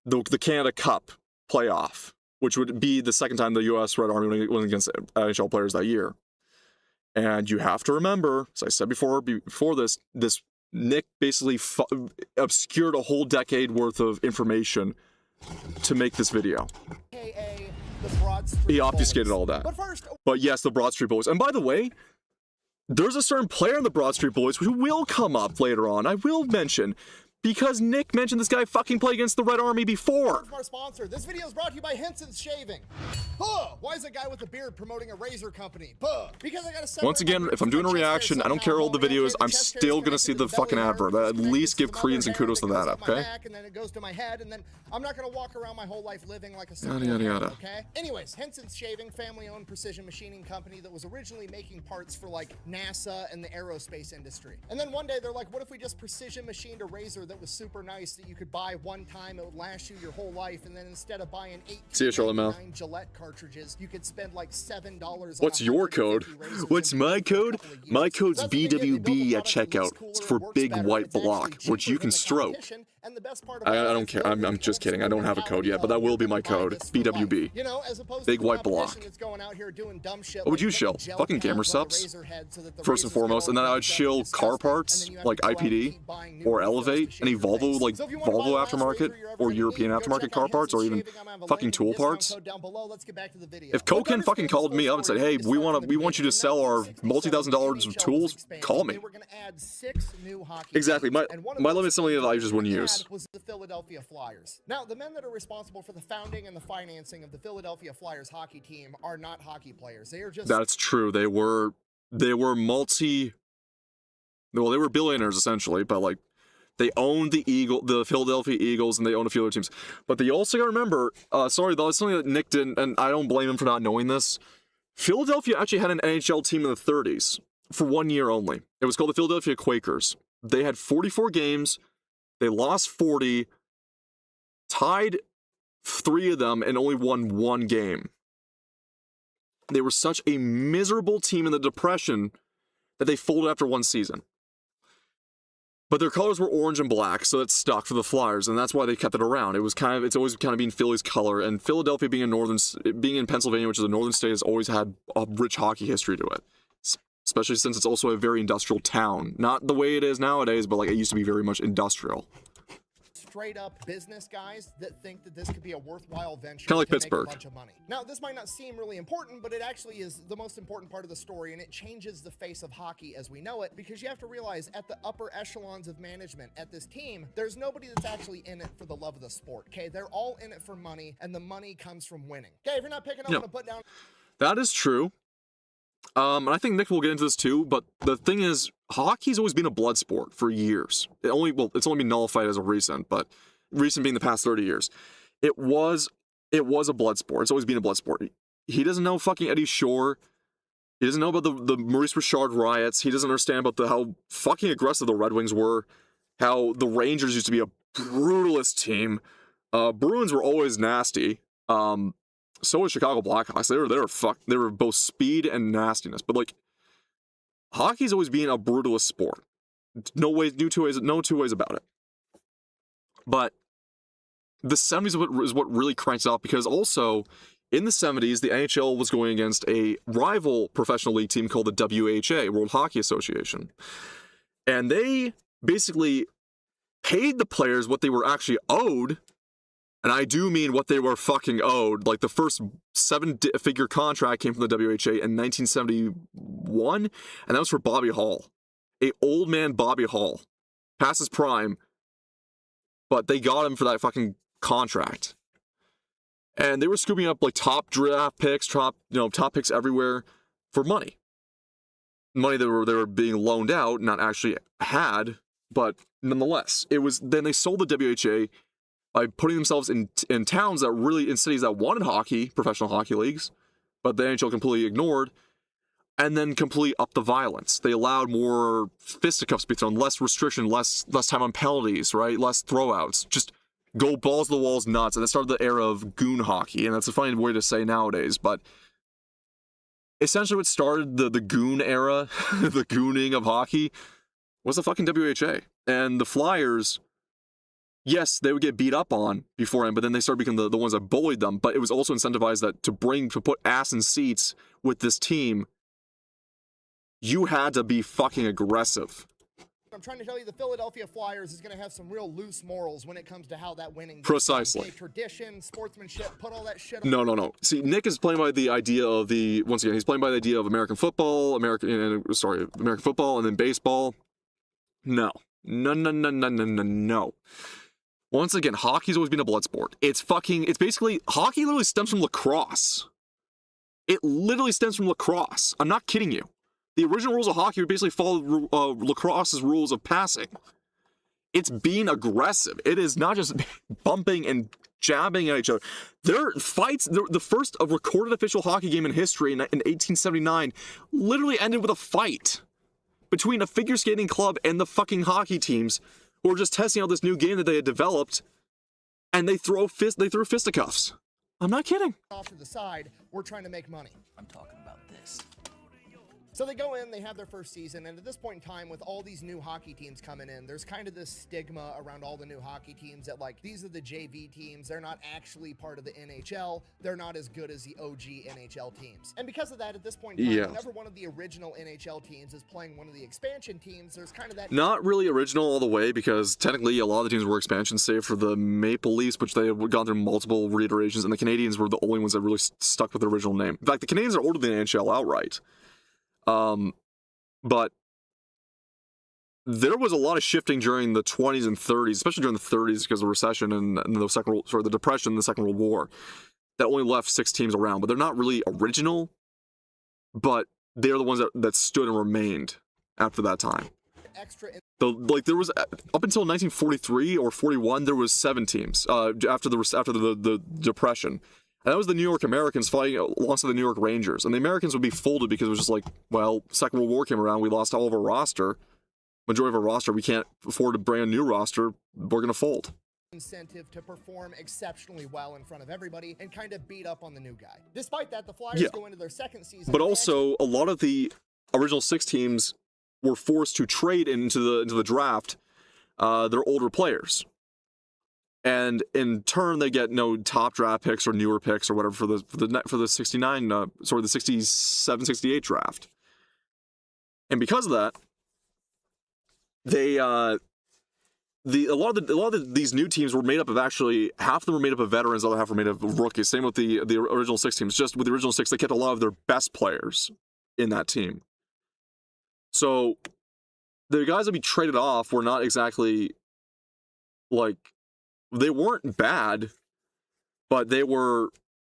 the Canada Cup playoff, which would be the second time the U.S. Red Army went against NHL players that year. And you have to remember, as I said before this Nick basically obscured a whole decade worth of information to make this video. the Broad Street He obfuscated Bullies. all that. But first, But yes, the Broad Street Boys. And by the way, there's a certain player in the Broad Street Boys who will come up later on. I will mention, because Nick mentioned this guy fucking played against the Red Army before. from our sponsor, this video is brought to you by Henson's Shaving. Why is a guy with a beard promoting a razor company? Because I got a Once again, if I'm doing a reaction, I don't care how old the video is, I'm still gonna see the fucking advert. At least give credence and kudos to that, okay? And then it goes to my head, and then I'm not gonna walk around my whole life living like a Yada, yada, yada. okay? Anyways, Henson's Shaving, family-owned precision machining company that was originally making parts for like NASA and the aerospace industry. And then one day they're like, what if we just precision machined a razor that was super nice that you could buy one time, it would last you your whole life, and then instead of buying See you, Charlotte Mel. $8.99 Gillette cartridges, you could spend like $7 on What's your code? 150 razors What's in my a code? couple of years. My code's So that's the thing, they built a BWB at product that checkout. looks cooler, It's for works big better, white it's actually block, which cheaper you than can the stroke. competition, and the best part I about it don't is care. that I'm it just kidding. I helps don't have a code yet, but that will be my code. this for life. BWB. You know, as opposed Big to the white block. competition that's going out here doing dumb shit What would like you putting shill? gel Fucking caps gamer on the subs? razor head so that the First and razors get foremost, all and then I would messed up shill and car disgusting, parts, and then you have like to go out and IPD, keep buying new or refills to Elevate, shave any your Volvo, face. like So if you wanna buy Volvo the last aftermarket, razor you're ever or gonna European need, go aftermarket check car out parts, or Henson's even Shaving. I'm gonna have a fucking link tool and discount parts. code down below. Let's get back to the video. If What Koken fucking understands called this me up and said, story hey, is we start want from the you to beginning. sell our In multi-thousand dollars of 1967, tools, the NHL was expanding. call me. They were gonna add 6 new hockey Exactly. teams, My and one of my those limit is something that I teams just wouldn't they use. had was the Philadelphia Flyers. Now, the men that are responsible for the founding and the financing of the Philadelphia Flyers hockey team are not hockey players. They are just That's true. They were well, they were billionaires essentially, but like they owned the Philadelphia Eagles, and they owned a few other teams. But they also got to remember, sorry, that's something that Nick didn't, and I don't blame him for not knowing this. Philadelphia actually had an NHL team in the 30s for 1 year only. It was called the Philadelphia Quakers. They had 44 games. They lost 40, tied 3 of them, and only won 1 game. They were such a miserable team in the Depression that they folded after 1 season. But their colors were orange and black, so it stuck for the Flyers, and that's why they kept it around. It's always kind of been Philly's color, and Philadelphia being in Pennsylvania, which is a northern state, has always had a rich hockey history to it. Especially since it's also a very industrial town. Not the way it is nowadays, but like it used to be very much industrial. straight up business guys that think that this could be a worthwhile venture Kinda like to Pittsburgh. make a bunch of money. Now, this might not seem really important, but it actually is the most important part of the story, and it changes the face of hockey as we know it, because you have to realize at the upper echelons of management at this team, there's nobody that's actually in it for the love of the sport, okay? They're all in it for money, and the money comes from winning. Okay, if you're not picking up, I'm gonna put down... That is true. And I think Nick will get into this too, but the thing is, hockey's always been a blood sport for years. It's only been nullified as of recent, but recent being the past 30 years. It was a blood sport. It's always been a blood sport. He doesn't know fucking Eddie Shore. He doesn't know about the Maurice Richard riots. He doesn't understand about how fucking aggressive the Red Wings were, how the Rangers used to be a brutalist team. Bruins were always nasty. So was Chicago Blackhawks. They were both speed and nastiness. But like, hockey's always been a brutalist sport. No two ways about it. But the 70s is what really cranks it up, because also in the 70s, the NHL was going against a rival professional league team called the WHA, World Hockey Association. And they basically paid the players what they were actually owed. And I do mean what they were fucking owed. Like, the first 7-figure contract came from the WHA in 1971, and that was for Bobby Hall. A old man Bobby Hall. Past his prime, but they got him for that fucking contract. And they were scooping up, like, top draft picks, top picks everywhere for money. Money that they were being loaned out, not actually had, but nonetheless. Then they sold the WHA by putting themselves in towns that really, in cities that wanted hockey, professional hockey leagues, but the NHL completely ignored, and then completely upped the violence. They allowed more fisticuffs to be thrown, less restriction, less time on penalties, right? Less throwouts. Just go balls to the walls nuts. And that started the era of goon hockey, and that's a funny way to say nowadays, but essentially what started the goon era, the gooning of hockey, was the fucking WHA. And the Flyers, yes, they would get beat up on beforehand, but then they started becoming the ones that bullied them. But it was also incentivized that to put ass in seats with this team, you had to be fucking aggressive. I'm trying to tell you, the Philadelphia Flyers is going to have some real loose morals when it comes to how that winning. Precisely. Tradition, sportsmanship, put all that shit on. No. See, Nick is playing by the idea of he's playing by the idea of American football, American football, and then baseball. No. Once again, hockey's always been a blood sport. It's basically, hockey literally stems from lacrosse. It literally stems from lacrosse. I'm not kidding you. The original rules of hockey would basically follow lacrosse's rules of passing. It's being aggressive. It is not just bumping and jabbing at each other. Their fights, the first recorded official hockey game in history in 1879 literally ended with a fight between a figure skating club and the fucking hockey teams who were just testing out this new game that they had developed, and they threw fisticuffs. I'm not kidding. Off to the side, we're trying to make money. I'm talking about this. So they go in, they have their first season, and at this point in time, with all these new hockey teams coming in, there's kind of this stigma around all the new hockey teams that, like, these are the JV teams, they're not actually part of the NHL, they're not as good as the OG NHL teams. And because of that, at this point in time, whenever one of the original NHL teams is playing one of the expansion teams, there's kind of that... Not really original all the way, because technically a lot of the teams were expansion, save for the Maple Leafs, which they have gone through multiple reiterations, and the Canadians were the only ones that really stuck with the original name. In fact, the Canadians are older than the NHL outright. But there was a lot of shifting during the 20s and 30s, especially during the 30s because of the recession and the Depression and the Second World War, that only left 6 teams around. But they're not really original, but they're the ones that stood and remained after that time. There was, up until 1943 or 41, there was 7 teams after the Depression. And that was the New York Americans fighting alongside the New York Rangers. And the Americans would be folded because it was just like, well, Second World War came around, we lost all of our roster. Majority of our roster, we can't afford to bring a new roster, we're going to fold. Incentive to perform exceptionally well in front of everybody and kind of beat up on the new guy. Despite that, the Flyers go into their second season. But also, a lot of the original 6 teams were forced to trade into the draft their older players. And in turn, they get no top draft picks or newer picks or whatever for the 67, 68 draft. And because of that, they a lot of these new teams were made up of, actually half of them were made up of veterans, the other half were made up of rookies. Same with the original 6 teams. Just with the original 6, they kept a lot of their best players in that team. So the guys that we traded off were not exactly like. They weren't bad, but they were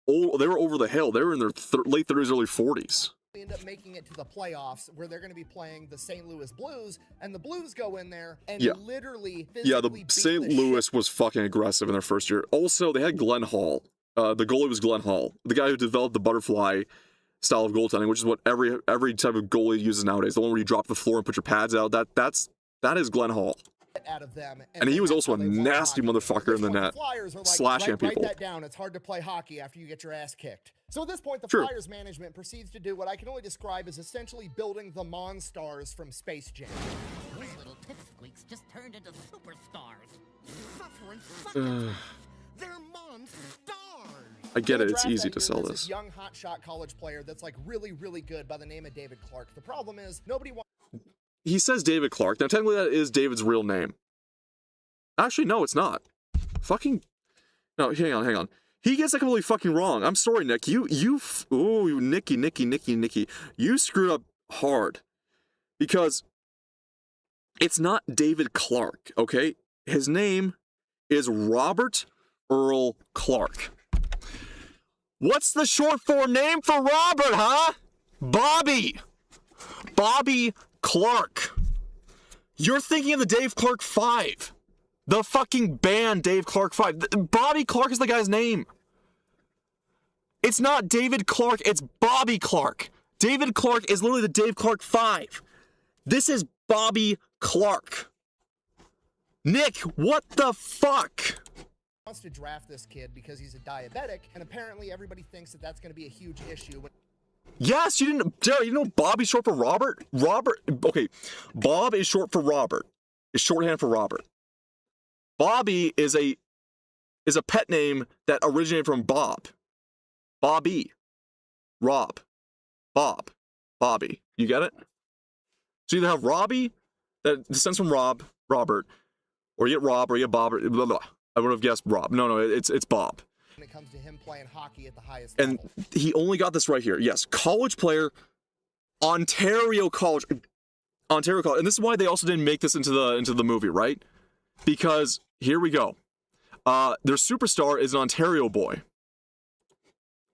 over the hill. They were in their late 30s, early 40s. They end up making it to the playoffs where they're going to be playing the St. Louis Blues, and the Blues go in there and literally physically the St. Louis was fucking aggressive in their first year. Also, they had Glenn Hall. The goalie was Glenn Hall, the guy who developed the butterfly style of goaltending, which is what every type of goalie uses nowadays. The one where you drop the floor and put your pads out. That is Glenn Hall. Out of them, and he was also a nasty motherfucker in the net, slashing people. Write that down. It's hard to play hockey after you get your ass kicked. So at this point, the Flyers management proceeds to do what I can only describe as essentially building the Monstars from Space Jam. Those little pipsqueaks just turned into superstars. Suffering suckers. They're Monstars. I get So it. the It's draft easy that to year, sell there's this. young hotshot college player that's like really, really good by the name of David Clark. The problem is nobody wants. He says David Clark. Now, technically, that is David's real name. Actually, no, it's not. Fucking. No, hang on. He gets that completely fucking wrong. I'm sorry, Nick. Ooh, Nicky. You screwed up hard. Because it's not David Clark, okay? His name is Robert Earl Clark. What's the short form name for Robert, huh? Bobby Clark. You're thinking of the Dave Clark 5. The fucking band Dave Clark 5. Bobby Clark is the guy's name. It's not David Clark, it's Bobby Clark. David Clark is literally the Dave Clark 5. This is Bobby Clark. Nick, what the fuck? Wants to draft this kid because he's a diabetic, and apparently everybody thinks that that's going to be a huge issue. Yes, you didn't. Jared, you know Bobby's short for Robert? Okay, Bob is short for Robert. Is shorthand for Robert. Bobby is a pet name that originated from Bob. Bobby. Rob. Bob. Bobby. You get it? So you either have Robbie, that descends from Robert, or you get Rob, or you get Bob, or blah, blah. I would have guessed Rob. No, it's Bob. When it comes to him playing hockey at the highest And level. he only got this right here. Yes, college player, Ontario College. And this is why they also didn't make this into the movie, right? Because here we go. Their superstar is an Ontario boy.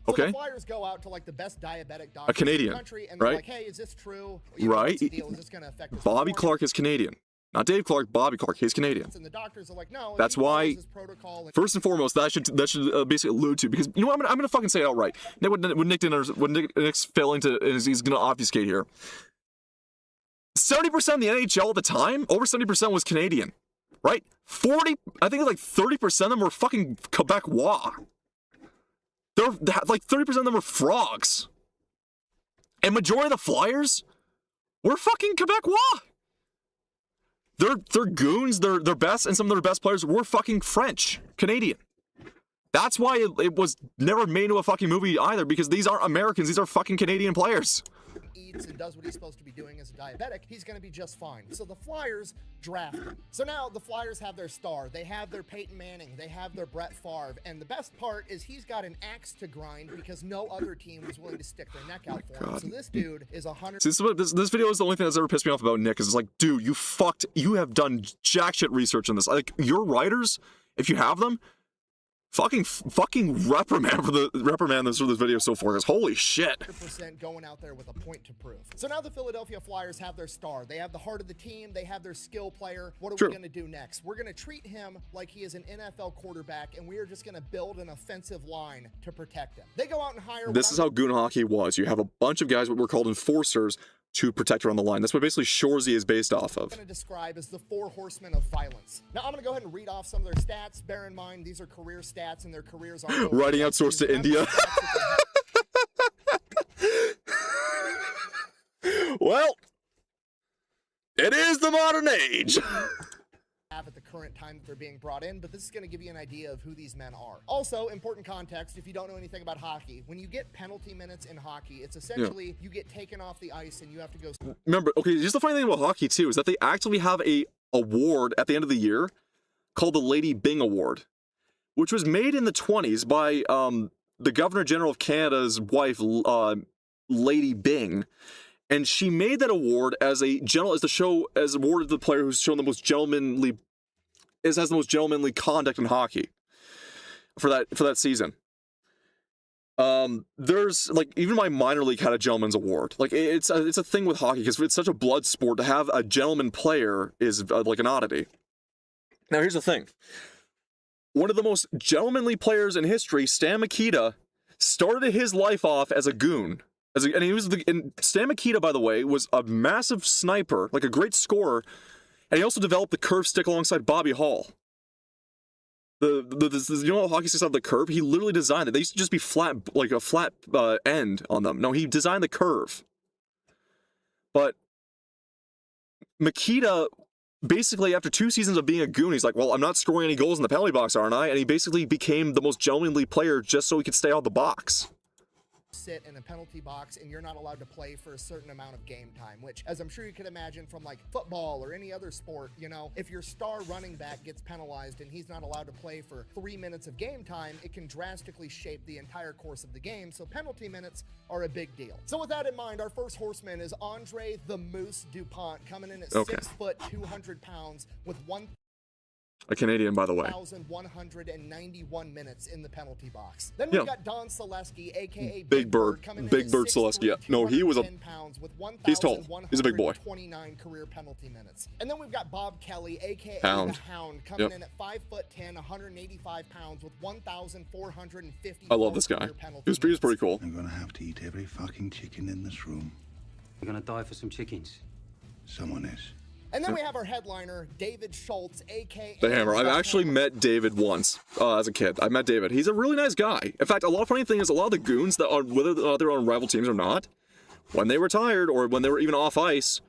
So Okay. the Flyers go out to like the best diabetic doctor A Canadian, in the country, and they're right? like, "Hey, is this true? Right. What's the deal? Is this going to affect his Bobby performance?" Clark is Canadian. Not Dave Clark, Bobby Clark. He's Canadian. And the doctors are like, "No." if That's he follows why, his protocol and- first and foremost, that should basically allude to, because you know what, I'm gonna fucking say it outright. What Nick's failing to is he's gonna obfuscate here. 70% of the NHL at the time, over 70% was Canadian, right? 40, I think like 30% of them were fucking Quebecois. They're like 30% of them were frogs, and majority of the Flyers were fucking Quebecois. They're goons, they're best, and some of their best players were fucking French, Canadian. That's why it was never made into a fucking movie either, because these aren't Americans, these are fucking Canadian players. eats and does what he's supposed to be doing as a diabetic, he's going to be just fine. So the Flyers draft him. So now the Flyers have their star. They have their Peyton Manning. They have their Brett Favre. And the best part is he's got an axe to grind because no other team was willing to stick their neck out for him. So this dude is 100. See, this video is the only thing that's ever pissed me off about Nick, is it's like, dude, you have done jack shit research on this. Like, your writers, if you have them, fucking reprimand this for this video so far, because holy shit. 100% going out there with a point to prove. So now the Philadelphia Flyers have their star. They have the heart of the team. They have their skill player. What are True. we going to do next? We're going to treat him like he is an NFL quarterback, and we are just going to build an offensive line to protect him. They go out and hire. This is how goon hockey was. You have a bunch of guys what were called enforcers to protect around the line. That's what basically Shoresy is based off of. I'm going to describe as the 4 horsemen of violence. Now I'm going to go ahead and read off some of their stats. Bear in mind, these are career stats, and their careers are Writing outsourced to India. Well, it is the modern age. Have at the current time that they're being brought in, but this is going to give you an idea of who these men are. Also, important context, if you don't know anything about hockey, when you get penalty minutes in hockey, it's essentially you get taken off the ice and you have to go. Remember, okay, here's the funny thing about hockey too, is that they actually have a award at the end of the year called the Lady Byng Award, which was made in the 20s by the Governor General of Canada's wife, Lady Byng. And she made that award as awarded to the player who's shown the most has the most gentlemanly conduct in hockey for that season. There's like, even my minor league had a gentleman's award. Like, it's a thing with hockey, because it's such a blood sport. To have a gentleman player is like an oddity. Now here's the thing. One of the most gentlemanly players in history, Stan Mikita, started his life off as a goon. And Stan Mikita, by the way, was a massive sniper, like a great scorer, and he also developed the curve stick alongside Bobby Hall. You know how hockey sticks have the curve? He literally designed it. They used to just be flat, like a flat end on them. No, he designed the curve. But Mikita basically, after 2 seasons of being a goon, he's like, well, I'm not scoring any goals in the penalty box, aren't I? And he basically became the most gentlemanly player just so he could stay out of the box. Sit in a penalty box and you're not allowed to play for a certain amount of game time, which, as I'm sure you can imagine from like football or any other sport, you know, if your star running back gets penalized and he's not allowed to play for 3 minutes of game time, it can drastically shape the entire course of the game. So penalty minutes are a big deal. So with that in mind, our first horseman is Andre the Moose DuPont, coming in at 6 foot 200 pounds with a Canadian, by the way. 1,191 minutes in the penalty box. Then we've got Don Selesky, aka Big Bird. coming Big in Bird at Selesky. Yeah. 6'3", No, he was a. 210 pounds with He's tall. He's a big boy. 1,129 career penalty minutes. And then we've got Bob Kelly, aka Hound. the Hound, coming in at 5'10", 185 pounds with 1,450. I love this guy. He was pretty cool. I'm gonna have to eat every fucking chicken in this room. You're gonna die for some chickens. Someone is. And then we have our headliner, David Schultz, aka The Hammer. I've actually met David once as a kid. I met David. He's a really nice guy. In fact, a lot of funny thing is a lot of the goons that are, whether they're on rival teams or not, when they were tired or when they were even off ice,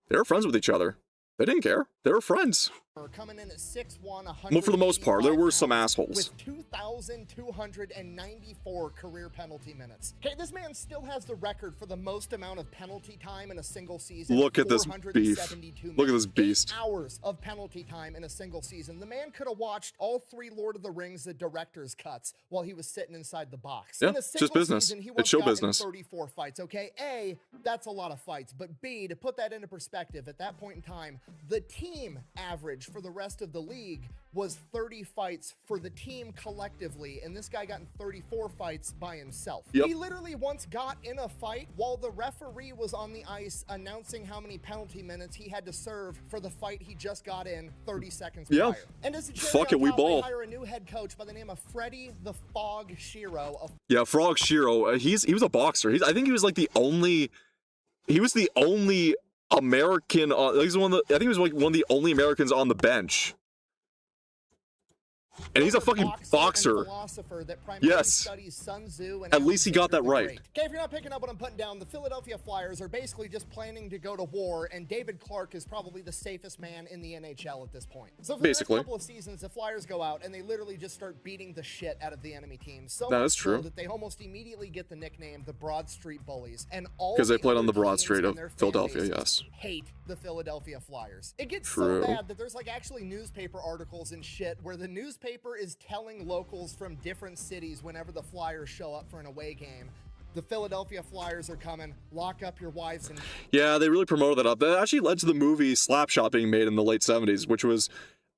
they were friends with each other. They didn't care. They were friends. Coming in at 6'1", Well, for the most part, there were some assholes. with 2,294 career penalty minutes. Okay, this man still has the record for the most amount of penalty time in a single season. Look at this beef. 472 Look at minutes. this beast. 8 hours of penalty time in a single season. The man could have watched all 3 Lord of the Rings, the director's cuts, while he was sitting inside the box. Yeah, in a it's just single business. season, he It's once show got in business. 34 fights, okay? A, that's a lot of fights. But B, to put that into perspective, at that point in time, the team average for the rest of the league was 30 fights for the team collectively, and this guy got in 34 fights by himself. Yep. He literally once got in a fight while the referee was on the ice announcing how many penalty minutes he had to serve for the fight he just got in 30 seconds prior. And as a cherry Fuck on it, we top, ball. they hire a new head coach by the name of Freddie the Fog Shiro. Yeah, Frog Shiro. He was a boxer. I think he was like the only. He was the only American. He's one of the. I think he was like one of the only Americans on the bench. And he's a fucking boxer. Yes. At least he got that right. Okay, if you're not picking up what I'm putting down, the Philadelphia Flyers are basically just planning to go to war, and David Clark is probably the safest man in the NHL at this point. So for the next couple of seasons, the Flyers go out and they literally just start beating the shit out of the enemy team. So that much is true. so that they almost immediately get the nickname the Broad Street Bullies, and all because they played on the other Broad teams Street and of their fan Philadelphia. bases Yes. hate the Philadelphia Flyers. It gets True. so bad that there's like actually newspaper articles and shit where the newspaper is telling locals from different cities whenever the Flyers show up for an away game, the Philadelphia Flyers are coming, lock up your wives and... Yeah, they really promoted that up. That actually led to the movie Slapshot being made in the late 70s, which was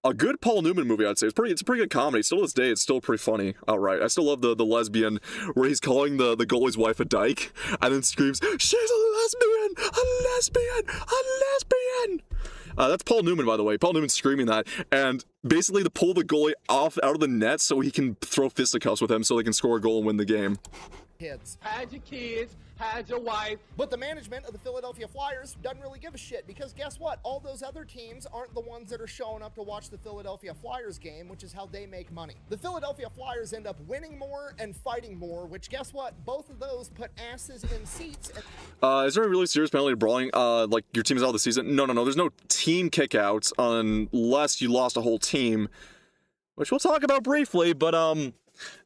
a good Paul Newman movie, I'd say. It's a pretty good comedy. Still to this day, it's still pretty funny outright. I still love the lesbian where he's calling the goalie's wife a dyke and then screams, "She's a lesbian! A lesbian! A lesbian!" That's Paul Newman, by the way. Paul Newman screaming that, and basically to pull the goalie out of the net so he can throw fisticuffs with him so they can score a goal and win the game. Kids. Had your kids, had your wife. But the management of the Philadelphia Flyers doesn't really give a shit because guess what? All those other teams aren't the ones that are showing up to watch the Philadelphia Flyers game, which is how they make money. The Philadelphia Flyers end up winning more and fighting more, which guess what? Both of those put asses in seats. Is there a really serious penalty brawling? Like your team is out of the season? No. There's no team kickouts unless you lost a whole team, which we'll talk about briefly. But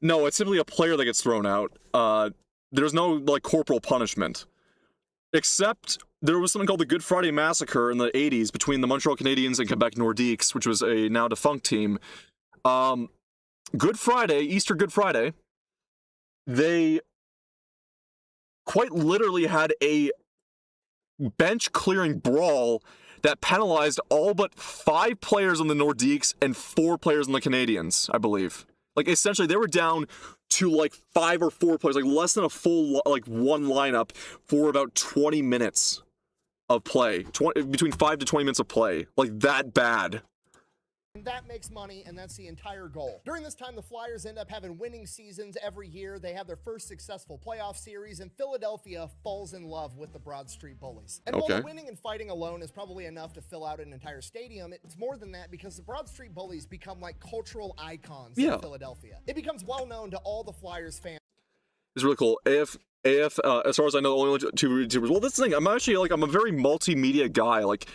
no, it's simply a player that gets thrown out. There's no like corporal punishment, except there was something called the Good Friday Massacre in the 80s between the Montreal Canadiens and Quebec Nordiques, which was a now defunct team. Good Friday, Easter Good Friday, they quite literally had a bench clearing brawl that penalized all but 5 players on the Nordiques and 4 players on the Canadiens, I believe. Like, essentially, they were down to, like, 5 or 4 players, like, less than a full, like, one lineup for about 20 minutes of play. Between 5 to 20 minutes of play. Like, that bad. And that makes money, and that's the entire goal. During this time, the Flyers end up having winning seasons every year. They have their first successful playoff series, and Philadelphia falls in love with the Broad Street Bullies. And while the winning and fighting alone is probably enough to fill out an entire stadium, it's more than that because the Broad Street Bullies become like cultural icons in Philadelphia. It becomes well known to all the Flyers fans. It's really cool. AF, as far as I know, only 2 YouTubers. Well, this thing, I'm actually, like, I'm a very multimedia guy. Like,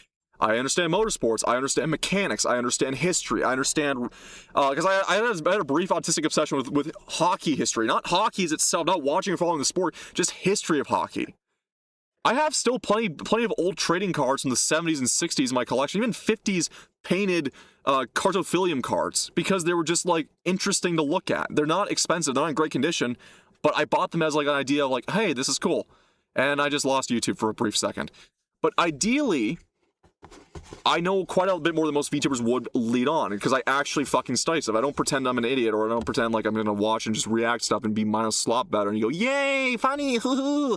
I understand motorsports. I understand mechanics. I understand history. I understand because I had a brief autistic obsession with hockey history, not hockey's itself, not watching or following the sport, just history of hockey. I have still plenty of old trading cards from the 70s and 60s in my collection, even 50s painted cartophilium cards, because they were just like interesting to look at. They're not expensive, they're not in great condition, but I bought them as like an idea of like, hey, this is cool. And I just lost YouTube for a brief second. But ideally, I know quite a bit more than most VTubers would lead on, because I actually fucking study stuff. I don't pretend I'm an idiot, or I don't pretend like I'm gonna watch and just react stuff and be minus slop better, and you go, yay, funny, hoo-hoo.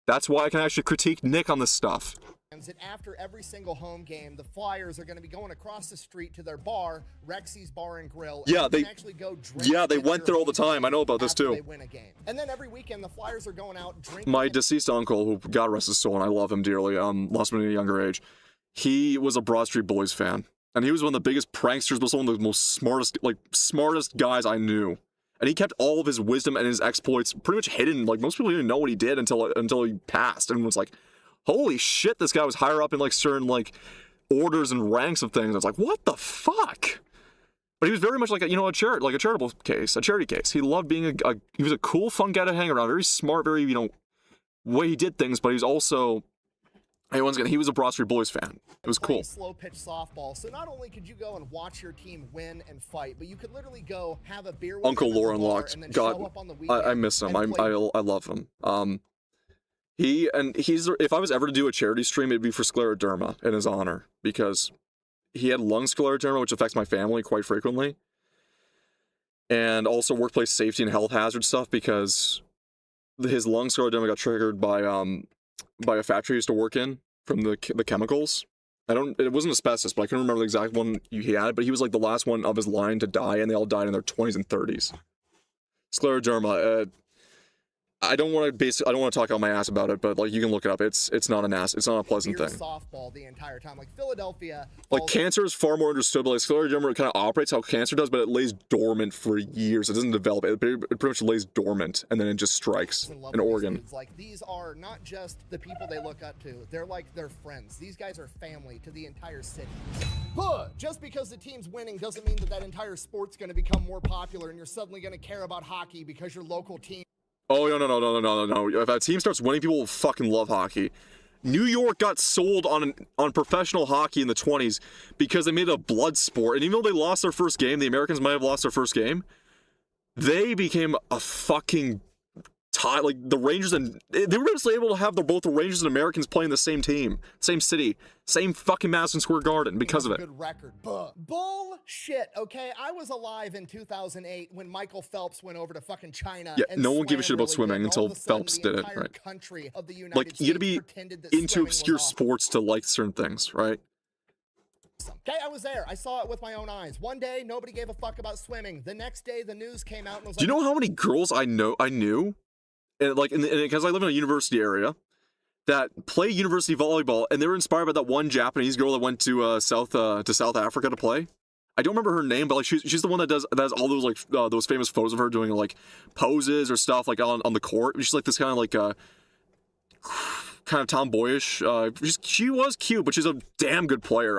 That's why I can actually critique Nick on this stuff. And after every single home game, the Flyers are going to be going across the street to their bar, Rexy's Bar and Grill. Yeah, and they actually go drink. Yeah, they went there all the time. I know about this too. They win a game. And then every weekend, the Flyers are going out drinking. My deceased uncle, who God rest his soul, and I love him dearly, lost him at a younger age. He was a Broad Street Bullies fan, and he was one of the biggest pranksters, but one of the most smartest guys I knew. And he kept all of his wisdom and his exploits pretty much hidden. Like, most people didn't know what he did until he passed, and was like, holy shit, this guy was higher up in like certain like orders and ranks of things. I was like, what the fuck? But he was very much like a charitable case, a charity case. He loved being he was a cool, fun guy to hang around, very smart, very, way he did things, but he was also, hey, once again, he was a Broad Street Bullies fan. It was cool. Slow pitch softball. So not only could you go and watch your team win and fight, but you could literally go have a beer with Uncle him at the Lauren bar Locked. and then God, show up on the weekend I miss him. and play. I love him. If I was ever to do a charity stream, it'd be for scleroderma in his honor, because he had lung scleroderma, which affects my family quite frequently, and also workplace safety and health hazard stuff, because his lung scleroderma got triggered by a factory he used to work in from the chemicals. It wasn't asbestos, but I couldn't remember the exact one he had, but he was like the last one of his line to die, and they all died in their 20s and 30s. Scleroderma, I don't want to talk out my ass about it, but like, you can look it up. It's not it's not a pleasant thing. Softball the entire time, like Philadelphia. Like, cancer is far more understood, but like scleroderma kind of operates how cancer does, but it lays dormant for years. It doesn't develop. It pretty much lays dormant, and then it just strikes an organ. Like, these are not just the people they look up to; they're like their friends. These guys are family to the entire city. But just because the team's winning doesn't mean that entire sport's going to become more popular, and you're suddenly going to care about hockey because your local team. Oh, no. If a team starts winning, people will fucking love hockey. New York got sold on professional hockey in the 20s because they made it a blood sport. And even though they lost their first game, the Americans might have lost their first game, they became a fucking tie. Like, the Rangers, and they were just able to have both the Rangers and Americans playing the same team, same city, same fucking Madison Square Garden because of it. Good record. Bullshit, okay? I was alive in 2008 when Michael Phelps went over to fucking China. Yeah, and no one gave a shit about really swimming good. until All of a sudden, Phelps the did it, entire right? Country of the United Like, you gotta be into obscure sports to like certain things, right? Okay, I was there. I saw it with my own eyes. One day, nobody gave a fuck about swimming. The next day, the news came out and was Do you know how many girls I knew, and like, because I live in a university area, that play university volleyball, and they were inspired by that one Japanese girl that went to South Africa to play. I don't remember her name, but like, she's the one that does all those like those famous photos of her doing like poses or stuff like on the court. She's like this kind of like kind of tomboyish. She was cute, but she's a damn good player.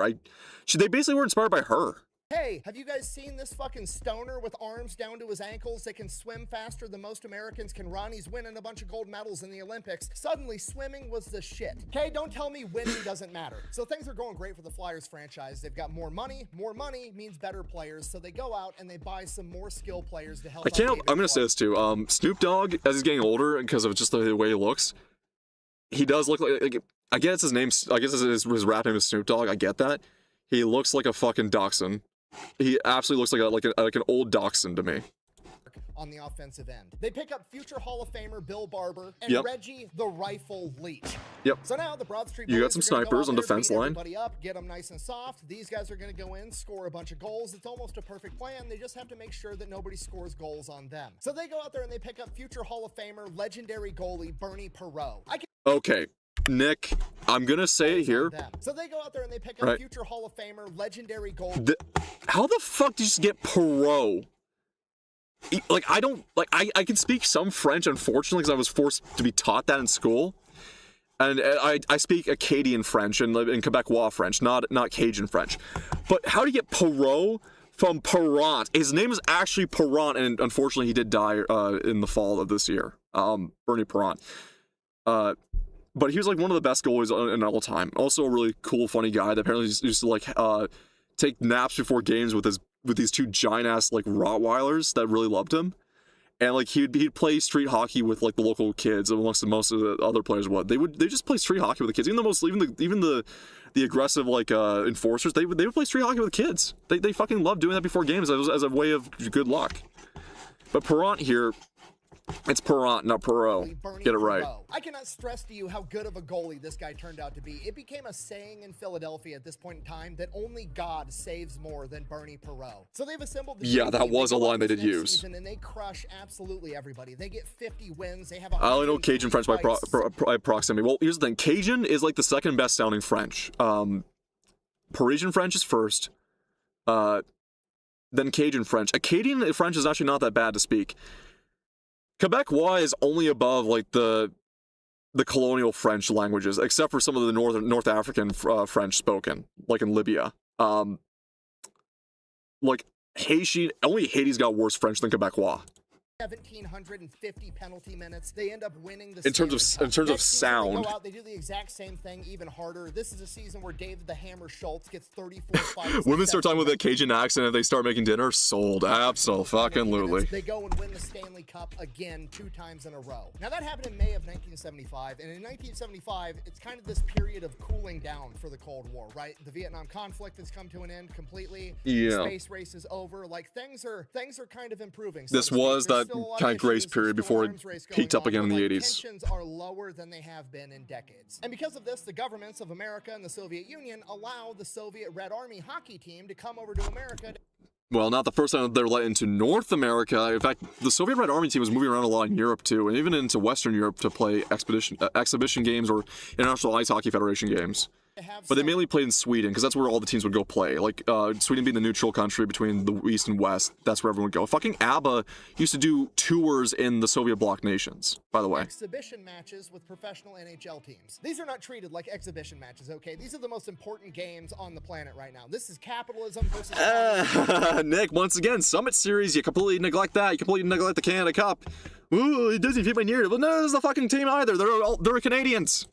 They basically were inspired by her. Hey, have you guys seen this fucking stoner with arms down to his ankles that can swim faster than most Americans can run? He's winning a bunch of gold medals in the Olympics. Suddenly, swimming was the shit. Okay, don't tell me winning doesn't matter. So things are going great for the Flyers franchise. They've got more money. More money means better players. So they go out and they buy some more skill players to help. I'm gonna say this too. Snoop Dogg, as he's getting older, because of just the way he looks, he does look like I guess his name. I guess his rap name is Snoop Dogg. I get that. He looks like a fucking dachshund. He absolutely looks like an old dachshund to me. On the offensive end, they pick up future Hall of Famer Bill Barber and Reggie the Rifle Leach. Yep. So now the Broad Street. You got some snipers on defense line. Everybody up, get them nice and soft. These guys are going to go in, score a bunch of goals. It's almost a perfect plan. They just have to make sure that nobody scores goals on them. So they go out there and they pick up future Hall of Famer, legendary goalie Bernie Perreault. Okay, Nick, I'm gonna say it here. So they go out there and they pick up future Hall of Famer, legendary goalie. How the fuck did you just get Perreault? Like, I can speak some French, unfortunately, because I was forced to be taught that in school. And I speak Acadian French and Quebecois French, not Cajun French. But how do you get Perot from Perrant? His name is actually Perrant, and unfortunately he did die in the fall of this year. Bernie Perrant. But he was like one of the best goalies in all time. Also a really cool, funny guy that apparently used to like take naps before games with these two giant ass like Rottweilers that really loved him. And like he'd play street hockey with like the local kids amongst most of the other players. They just play street hockey with the kids. Even the aggressive like enforcers, they would play street hockey with the kids. They fucking love doing that before games as a way of good luck. But Perrant here, it's Perrant, not Perot. Get it right. I cannot stress to you how good of a goalie this guy turned out to be. It became a saying in Philadelphia at this point in time that only God saves more than Bernie Perot. So they've assembled the yeah, that was a line they did use. And they crush absolutely everybody. They get 50 wins. They have. I only know Cajun French by proximity. Well, here's the thing. Cajun is like the second best sounding French. Parisian French is first. Then Cajun French. Acadian French is actually not that bad to speak. Quebecois is only above like the colonial French languages, except for some of the North African French spoken, like in Libya. Like Haitian, only Haiti's got worse French than Quebecois. 1,750 penalty minutes. They end up winning the in terms of sound. They go out, they do the exact same thing, even harder. This is a season where David the Hammer Schultz gets 34 fights. Women start talking with a Cajun accent and they start making dinner. Sold, absolutely. They go and win the Stanley Cup again 2 times in a row. Now that happened in May of 1975, and in 1975, it's kind of this period of cooling down for the Cold War, right? The Vietnam conflict has come to an end completely. Yeah. The space race is over. Like things are kind of improving. This was that kind of grace period before it peaked up again in the 80s. Tensions are lower than they have been in decades. And because of this, the governments of America and the Soviet Union allow the Soviet Red Army hockey team to come over to America. Well, not the first time they're let into North America. In fact, the Soviet Red Army team was moving around a lot in Europe too, and even into Western Europe to play exhibition games or International Ice Hockey Federation games. But they mainly played in Sweden because that's where all the teams would go play. Like Sweden being the neutral country between the East and West, that's where everyone would go. Fucking ABBA used to do tours in the Soviet bloc nations, by the way. Exhibition matches with professional NHL teams. These are not treated like exhibition matches, okay? These are the most important games on the planet right now. This is capitalism versus... Nick, once again, Summit Series, you completely neglect that. You completely neglect the Canada Cup. Ooh, it doesn't fit my narrative. Well, no, it's the fucking team either. They're Canadians.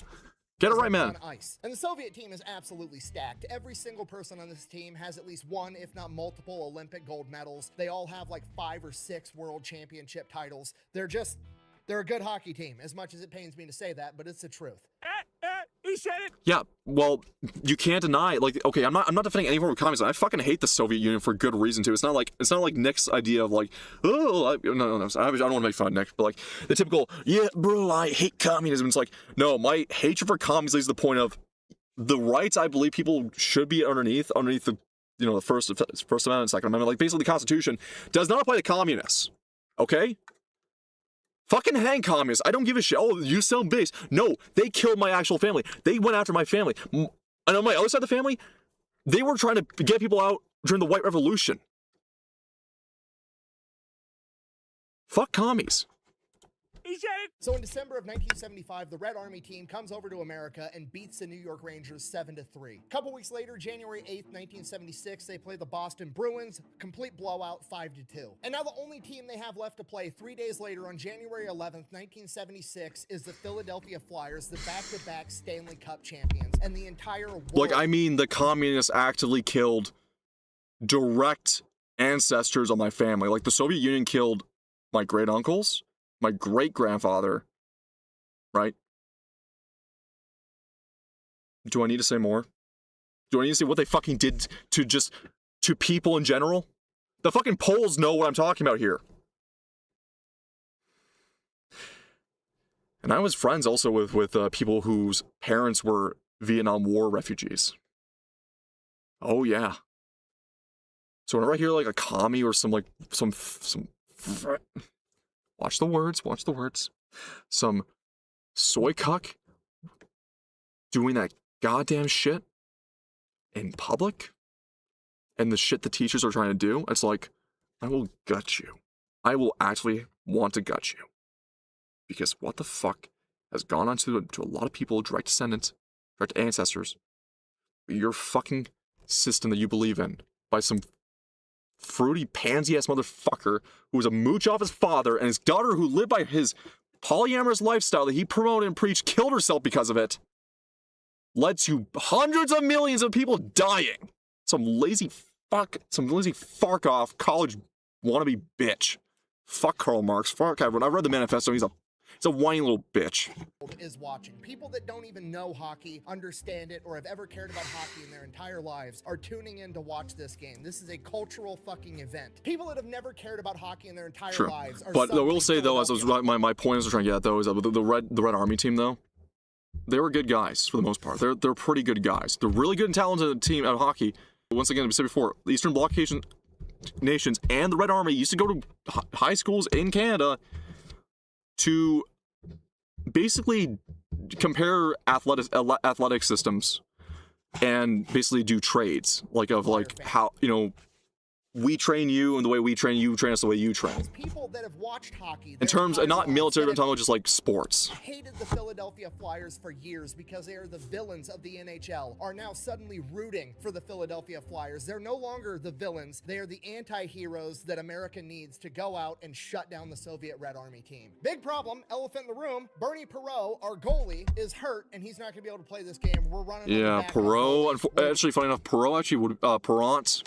Get it right, man. Ice. And the Soviet team is absolutely stacked. Every single person on this team has at least one, if not multiple, Olympic gold medals. They all have like 5 or 6 world championship titles. They're a good hockey team, as much as it pains me to say that, but it's the truth. He said it. Yeah, well, you can't deny. Like, okay, I'm not defending any form of communism. I fucking hate the Soviet Union for good reason too. It's not like Nick's idea of like, no. I don't want to make fun of Nick, but like the typical, yeah, bro, I hate communism. It's like, no, my hatred for communism is the point of the rights I believe people should be underneath the the First Amendment, Second Amendment, like basically the Constitution does not apply to communists. Okay. Fucking hang communists. I don't give a shit. Oh, you sound base. No, they killed my actual family. They went after my family. And on my other side of the family, they were trying to get people out during the White Revolution. Fuck commies. He said it. So in December of 1975, the Red Army team comes over to America and beats the New York Rangers 7-3. A couple weeks later, January 8th, 1976, they play the Boston Bruins, complete blowout 5-2. And now the only team they have left to play 3 days later on January 11th, 1976 is the Philadelphia Flyers, the back-to-back Stanley Cup champions, and the entire world. Like, I mean, the communists actively killed direct ancestors of my family. Like, the Soviet Union killed my great-uncles, my great-grandfather, right? Do I need to say more? Do I need to say what they fucking did to people in general? The fucking Poles know what I'm talking about here. And I was friends also with people whose parents were Vietnam War refugees. Oh yeah. So whenever I hear like a commie or some watch the words. Some soy cuck doing that goddamn shit in public and the shit the teachers are trying to do, it's like, I will gut you. I will actually want to gut you. Because what the fuck has gone on to a lot of people, direct descendants, direct ancestors. Your fucking system that you believe in by some fruity pansy-ass motherfucker who was a mooch off his father, and his daughter who lived by his polyamorous lifestyle that he promoted and preached killed herself because of it, led to hundreds of millions of people dying. Some lazy fark off college wannabe bitch. Fuck Karl Marx. Fuck everyone. I read the manifesto. He's a whiny little bitch. Is watching. People that don't even know hockey, understand it, or have ever cared about hockey in their entire lives are tuning in to watch this game. This is a cultural fucking event. People that have never cared about hockey in their entire lives are. But I will say though, as I was, my point I was trying to get at though, is that the Red Army team though, they were good guys for the most part. They're pretty good guys. They're really good and talented team at hockey. Once again, as I said before, the Eastern Bloc nations and the Red Army used to go to high schools in Canada to basically compare athletic systems and basically do trades, like how, you know, we train you and the way we train you, train us the way you train. People that have watched hockey in terms, and not military, I'm talking about just like sports. Hated the Philadelphia Flyers for years because they are the villains of the NHL, are now suddenly rooting for the Philadelphia Flyers. They're no longer the villains. They are the anti-heroes that America needs to go out and shut down the Soviet Red Army team. Big problem, elephant in the room, Bernie Perot, our goalie, is hurt and he's not going to be able to play this game. We're running. Yeah, Perot, actually, funny enough, Perot actually would, Perrant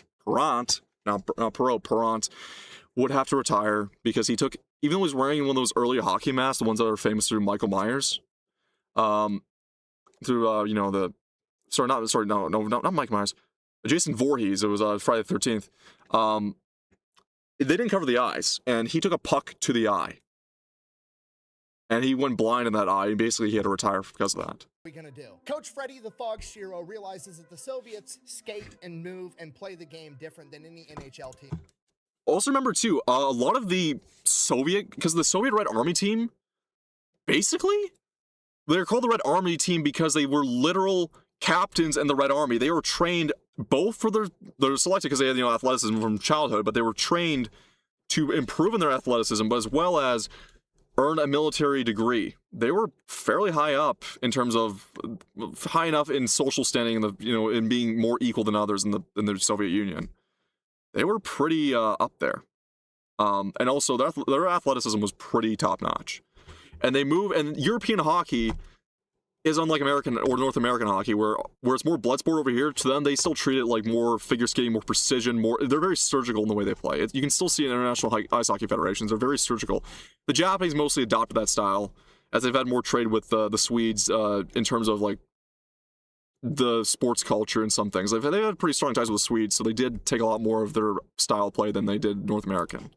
would have to retire because he took, even though he was wearing one of those early hockey masks, the ones that are famous through Michael Myers, not Mike Myers, Jason Voorhees, it was Friday the 13th, they didn't cover the eyes, and he took a puck to the eye, and he went blind in that eye, and basically he had to retire because of that. We gonna do? Coach Freddie the Fog Shiro realizes that the Soviets skate and move and play the game different than any NHL team. Also remember too, a lot of the Soviet, because the Soviet Red Army team, basically, they're called the Red Army team because they were literal captains in the Red Army. They were trained both for they're selected because they had, you know, athleticism from childhood, but they were trained to improve in their athleticism, but as well as earn a military degree. They were fairly high up in terms of high enough in social standing in the, you know, in being more equal than others in the Soviet Union. They were pretty up there. And also their athleticism was pretty top notch. And they move, and European hockey is unlike American or North American hockey, where it's more blood sport over here. To them, they still treat it like more figure skating, more precision, they're very surgical in the way they play. You can still see in international ice hockey federations, they're very surgical. The Japanese mostly adopted that style, as they've had more trade with the Swedes in terms of like the sports culture and some things. They had pretty strong ties with the Swedes, so they did take a lot more of their style of play than they did North American.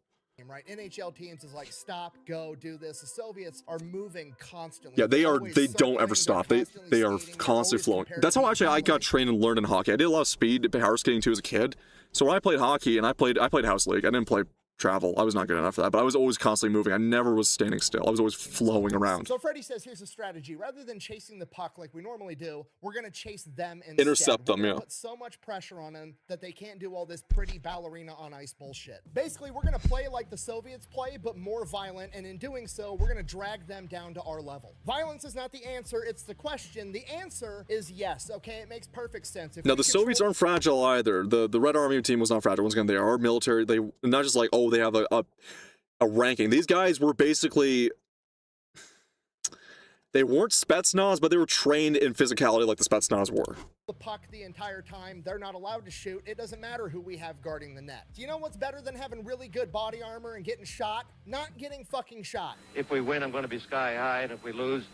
Right, NHL teams is like stop, go, do this. The Soviets are moving constantly. Yeah, they don't ever stop. They are constantly flowing. That's how actually I got trained and learned in hockey. I did a lot of speed, power skating too as a kid. So when I played hockey, and I played house league, I didn't play travel. I was not good enough for that, but I was always constantly moving. I never was standing still. I was always flowing around. So Freddie says, here's a strategy. Rather than chasing the puck like we normally do, we're going to chase them instead. Intercept them, yeah. Put so much pressure on them that they can't do all this pretty ballerina on ice bullshit. Basically, we're going to play like the Soviets play, but more violent, and in doing so, we're going to drag them down to our level. Violence is not the answer, it's the question. The answer is yes, okay? It makes perfect sense. Now, the Soviets aren't fragile either. The Red Army team was not fragile. Once again, they are military. They not just like, oh, they have a ranking. These guys were basically, they weren't Spetsnaz, but they were trained in physicality like the Spetsnaz were. The puck the entire time, they're not allowed to shoot. It doesn't matter who we have guarding the net. Do you know what's better than having really good body armor and getting shot? Not getting fucking shot. If we win, I'm going to be sky high, and if we lose,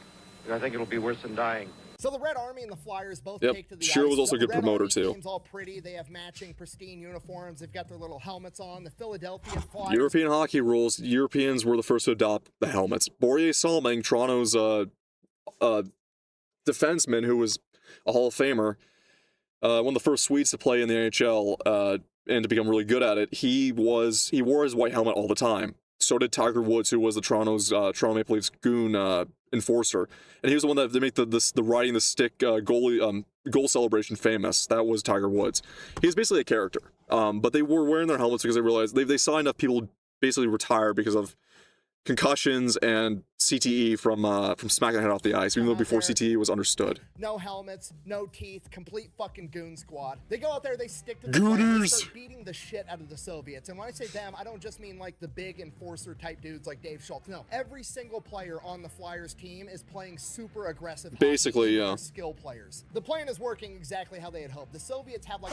I think it'll be worse than dying. So the Red Army and the Flyers both take to the Shiro ice. was also a good promoter too. Team's all pretty. They have matching, pristine uniforms. They've got their little helmets on. The Philadelphia Flyers. European hockey rules. Europeans were the first to adopt the helmets. Borje Salming, Toronto's defenseman, who was a Hall of Famer, one of the first Swedes to play in the NHL and to become really good at it. He wore his white helmet all the time. So did Tiger Woods, who was the Toronto Maple Leafs goon enforcer, and he was the one that made the riding the stick goal celebration famous. That was Tiger Woods. He's basically a character. But they were wearing their helmets because they realized they saw enough people basically retire because of concussions and CTE from smacking the head off the ice, even though before CTE was understood. No helmets, no teeth, complete fucking goon squad. They go out there, they stick to the plan, they start beating the shit out of the Soviets. And when I say them, I don't just mean like the big enforcer type dudes like Dave Schultz. No, every single player on the Flyers team is playing super aggressive hockey. Basically, yeah. Skill players. The plan is working exactly how they had hoped. The Soviets have like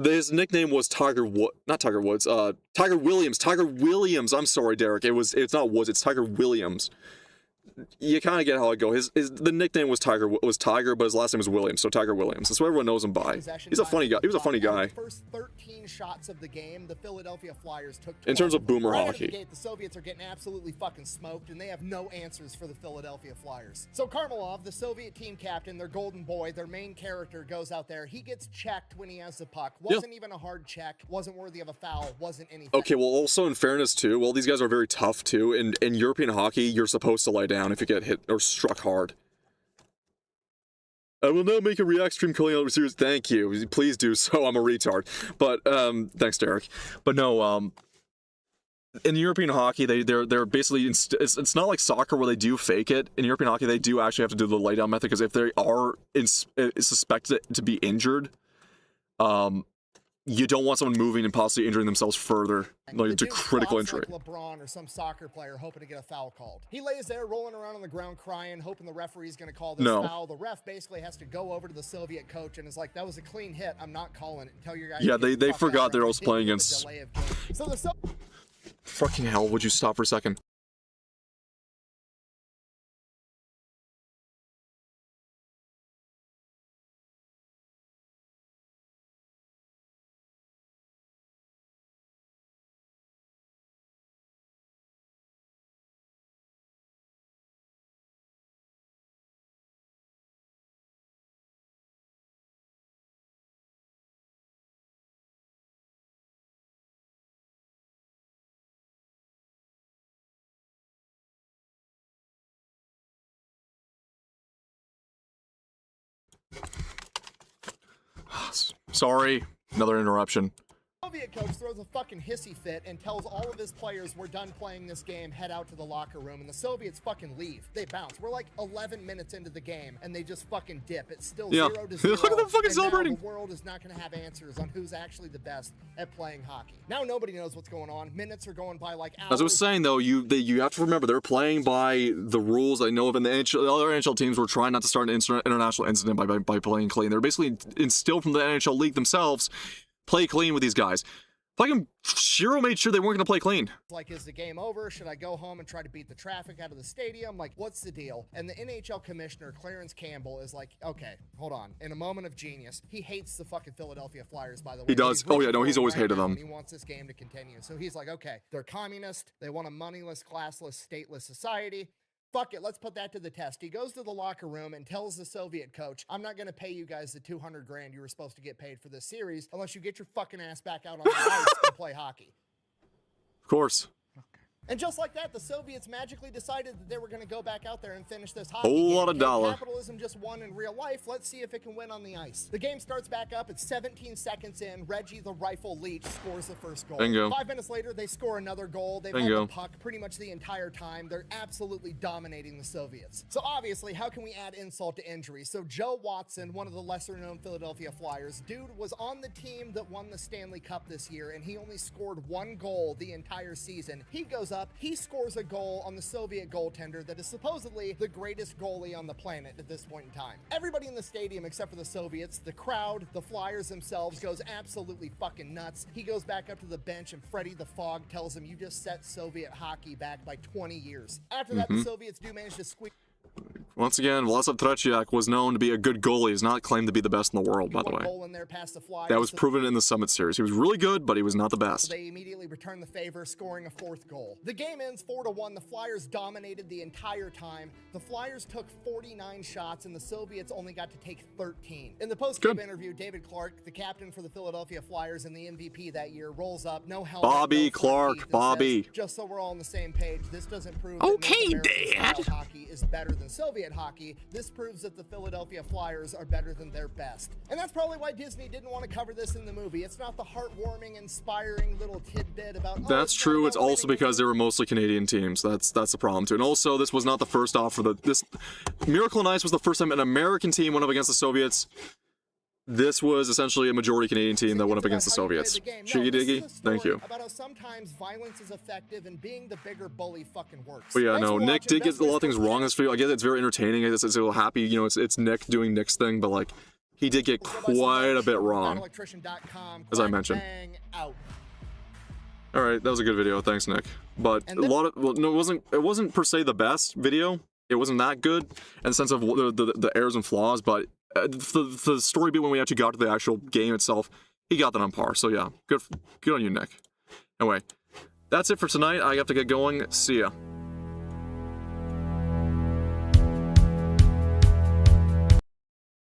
his nickname was Tiger Williams. Tiger Williams. I'm sorry, Derek. It's not Woods. It's Tiger Williams. You kind of get how it goes. The nickname was Tiger, but his last name was Williams, so Tiger Williams. That's what everyone knows him by. He's a funny guy. He was a funny guy. The first 13 shots of the game, the Philadelphia Flyers took 12. In terms of boomer right hockey. Out of the gate, the Soviets are getting absolutely fucking smoked, and they have no answers for the Philadelphia Flyers. So Karmelov, the Soviet team captain, their golden boy, their main character, goes out there. He gets checked when he has the puck. Wasn't even a hard check. Wasn't worthy of a foul. Wasn't anything. Okay, well, also in fairness too, well, these guys are very tough too. In European hockey, you're supposed to lay down if you get hit or struck hard. I will now make a react stream calling out series. Thank you. Please do so. I'm a retard. But thanks, Derek. But no, in European hockey, they're basically it's not like soccer where they do fake it. In European hockey, they do actually have to do the lay down method because if they are suspected to be injured, you don't want someone moving and possibly injuring themselves further, like to critical injury. Like LeBron or some soccer player hoping to get a foul called. He lays there rolling around on the ground crying, hoping the referee's going to call this foul. The ref basically has to go over to the Soviet coach and is like, "That was a clean hit. I'm not calling it. Tell your guy." Yeah, they forgot they're also playing against. So the Fucking hell! Would you stop for a second? Sorry, another interruption. Soviet coach throws a fucking hissy fit and tells all of his players, "We're done playing this game, head out to the locker room," and the Soviets fucking leave. They bounce. We're like 11 minutes into the game and they just fucking dip. It's still 0-0. Look at them fucking celebrating. The world is not going to have answers on who's actually the best at playing hockey. Now nobody knows what's going on. Minutes are going by like hours. As I was saying though, you have to remember they're playing by the rules I know of, and the other NHL teams were trying not to start an international incident by playing clean. They're basically instilled from the NHL league themselves, play clean with these guys. Fucking Shiro made sure they weren't going to play clean. Like, is the game over? Should I go home and try to beat the traffic out of the stadium? Like, what's the deal? And the NHL commissioner, Clarence Campbell, is like, okay, hold on. In a moment of genius, he hates the fucking Philadelphia Flyers, by the way. He does. Oh, yeah, no, he's always hated them. He wants this game to continue. So he's like, okay, they're communist. They want a moneyless, classless, stateless society. Fuck it, let's put that to the test. He goes to the locker room and tells the Soviet coach, "I'm not going to pay you guys the $200 grand you were supposed to get paid for this series unless you get your fucking ass back out on the ice and play hockey." Of course. And just like that, the Soviets magically decided that they were going to go back out there and finish this hockey game. Lot of dollar. Capitalism just won in real life. Let's see if it can win on the ice. The game starts back up. It's 17 seconds in. Reggie the Rifle Leach scores the first goal. Bingo. 5 minutes later, they score another goal. They've had the puck pretty much the entire time. They're absolutely dominating the Soviets. So obviously, how can we add insult to injury? So Joe Watson, one of the lesser-known Philadelphia Flyers, dude was on the team that won the Stanley Cup this year, and he only scored 1 goal the entire season. He goes up, he scores a goal on the Soviet goaltender that is supposedly the greatest goalie on the planet at this point in time. Everybody in the stadium except for the Soviets, the crowd, the Flyers themselves, goes absolutely fucking nuts. He goes back up to the bench and Freddie the Fog tells him, "You just set Soviet hockey back by 20 years. After that, the Soviets do manage to squeak. Once again, Vlasiv Tretiak was known to be a good goalie. He's not claimed to be the best in the world, by the way. Goal in there past the Flyers. That was proven in the Summit Series. He was really good, but he was not the best. They immediately return the favor, scoring a 4th goal. The game ends 4-1. The Flyers dominated the entire time. The Flyers took 49 shots, and the Soviets only got to take 13. In the post-game interview, David Clark, the captain for the Philadelphia Flyers and the MVP that year, rolls up, no helmet. Bobby no Clark, teeth, Bobby. Says, "Just so we're all on the same page, this doesn't prove okay, that North American Dad. style hockey is better than Soviet Soviet hockey, this proves that the Philadelphia Flyers are better than their best. And that's probably why Disney didn't want to cover this in the movie. It's not the heartwarming, inspiring little tidbit about... That's true. It's also because they were mostly Canadian teams. That's the problem too. And also, this was not the first off for this. Miracle on Ice was the first time an American team went up against the Soviets. This was essentially a majority Canadian team that went up against the Soviets. Shiggy Diggy, thank you. About how sometimes violence is effective and being the bigger bully fucking works. But yeah, no, Nick did get a lot of things wrong in this video. I guess it's very entertaining. It's a little happy, you know, it's Nick doing Nick's thing, but like, he did get quite a bit wrong, as I mentioned. All right, that was a good video. Thanks, Nick. But a lot of, well, no, it wasn't per se the best video. It wasn't that good in the sense of the errors and flaws, but the story bit when we actually got to the actual game itself, he got that on par. So yeah, good on you, Nick. Anyway, that's it for tonight. I have to get going. See ya.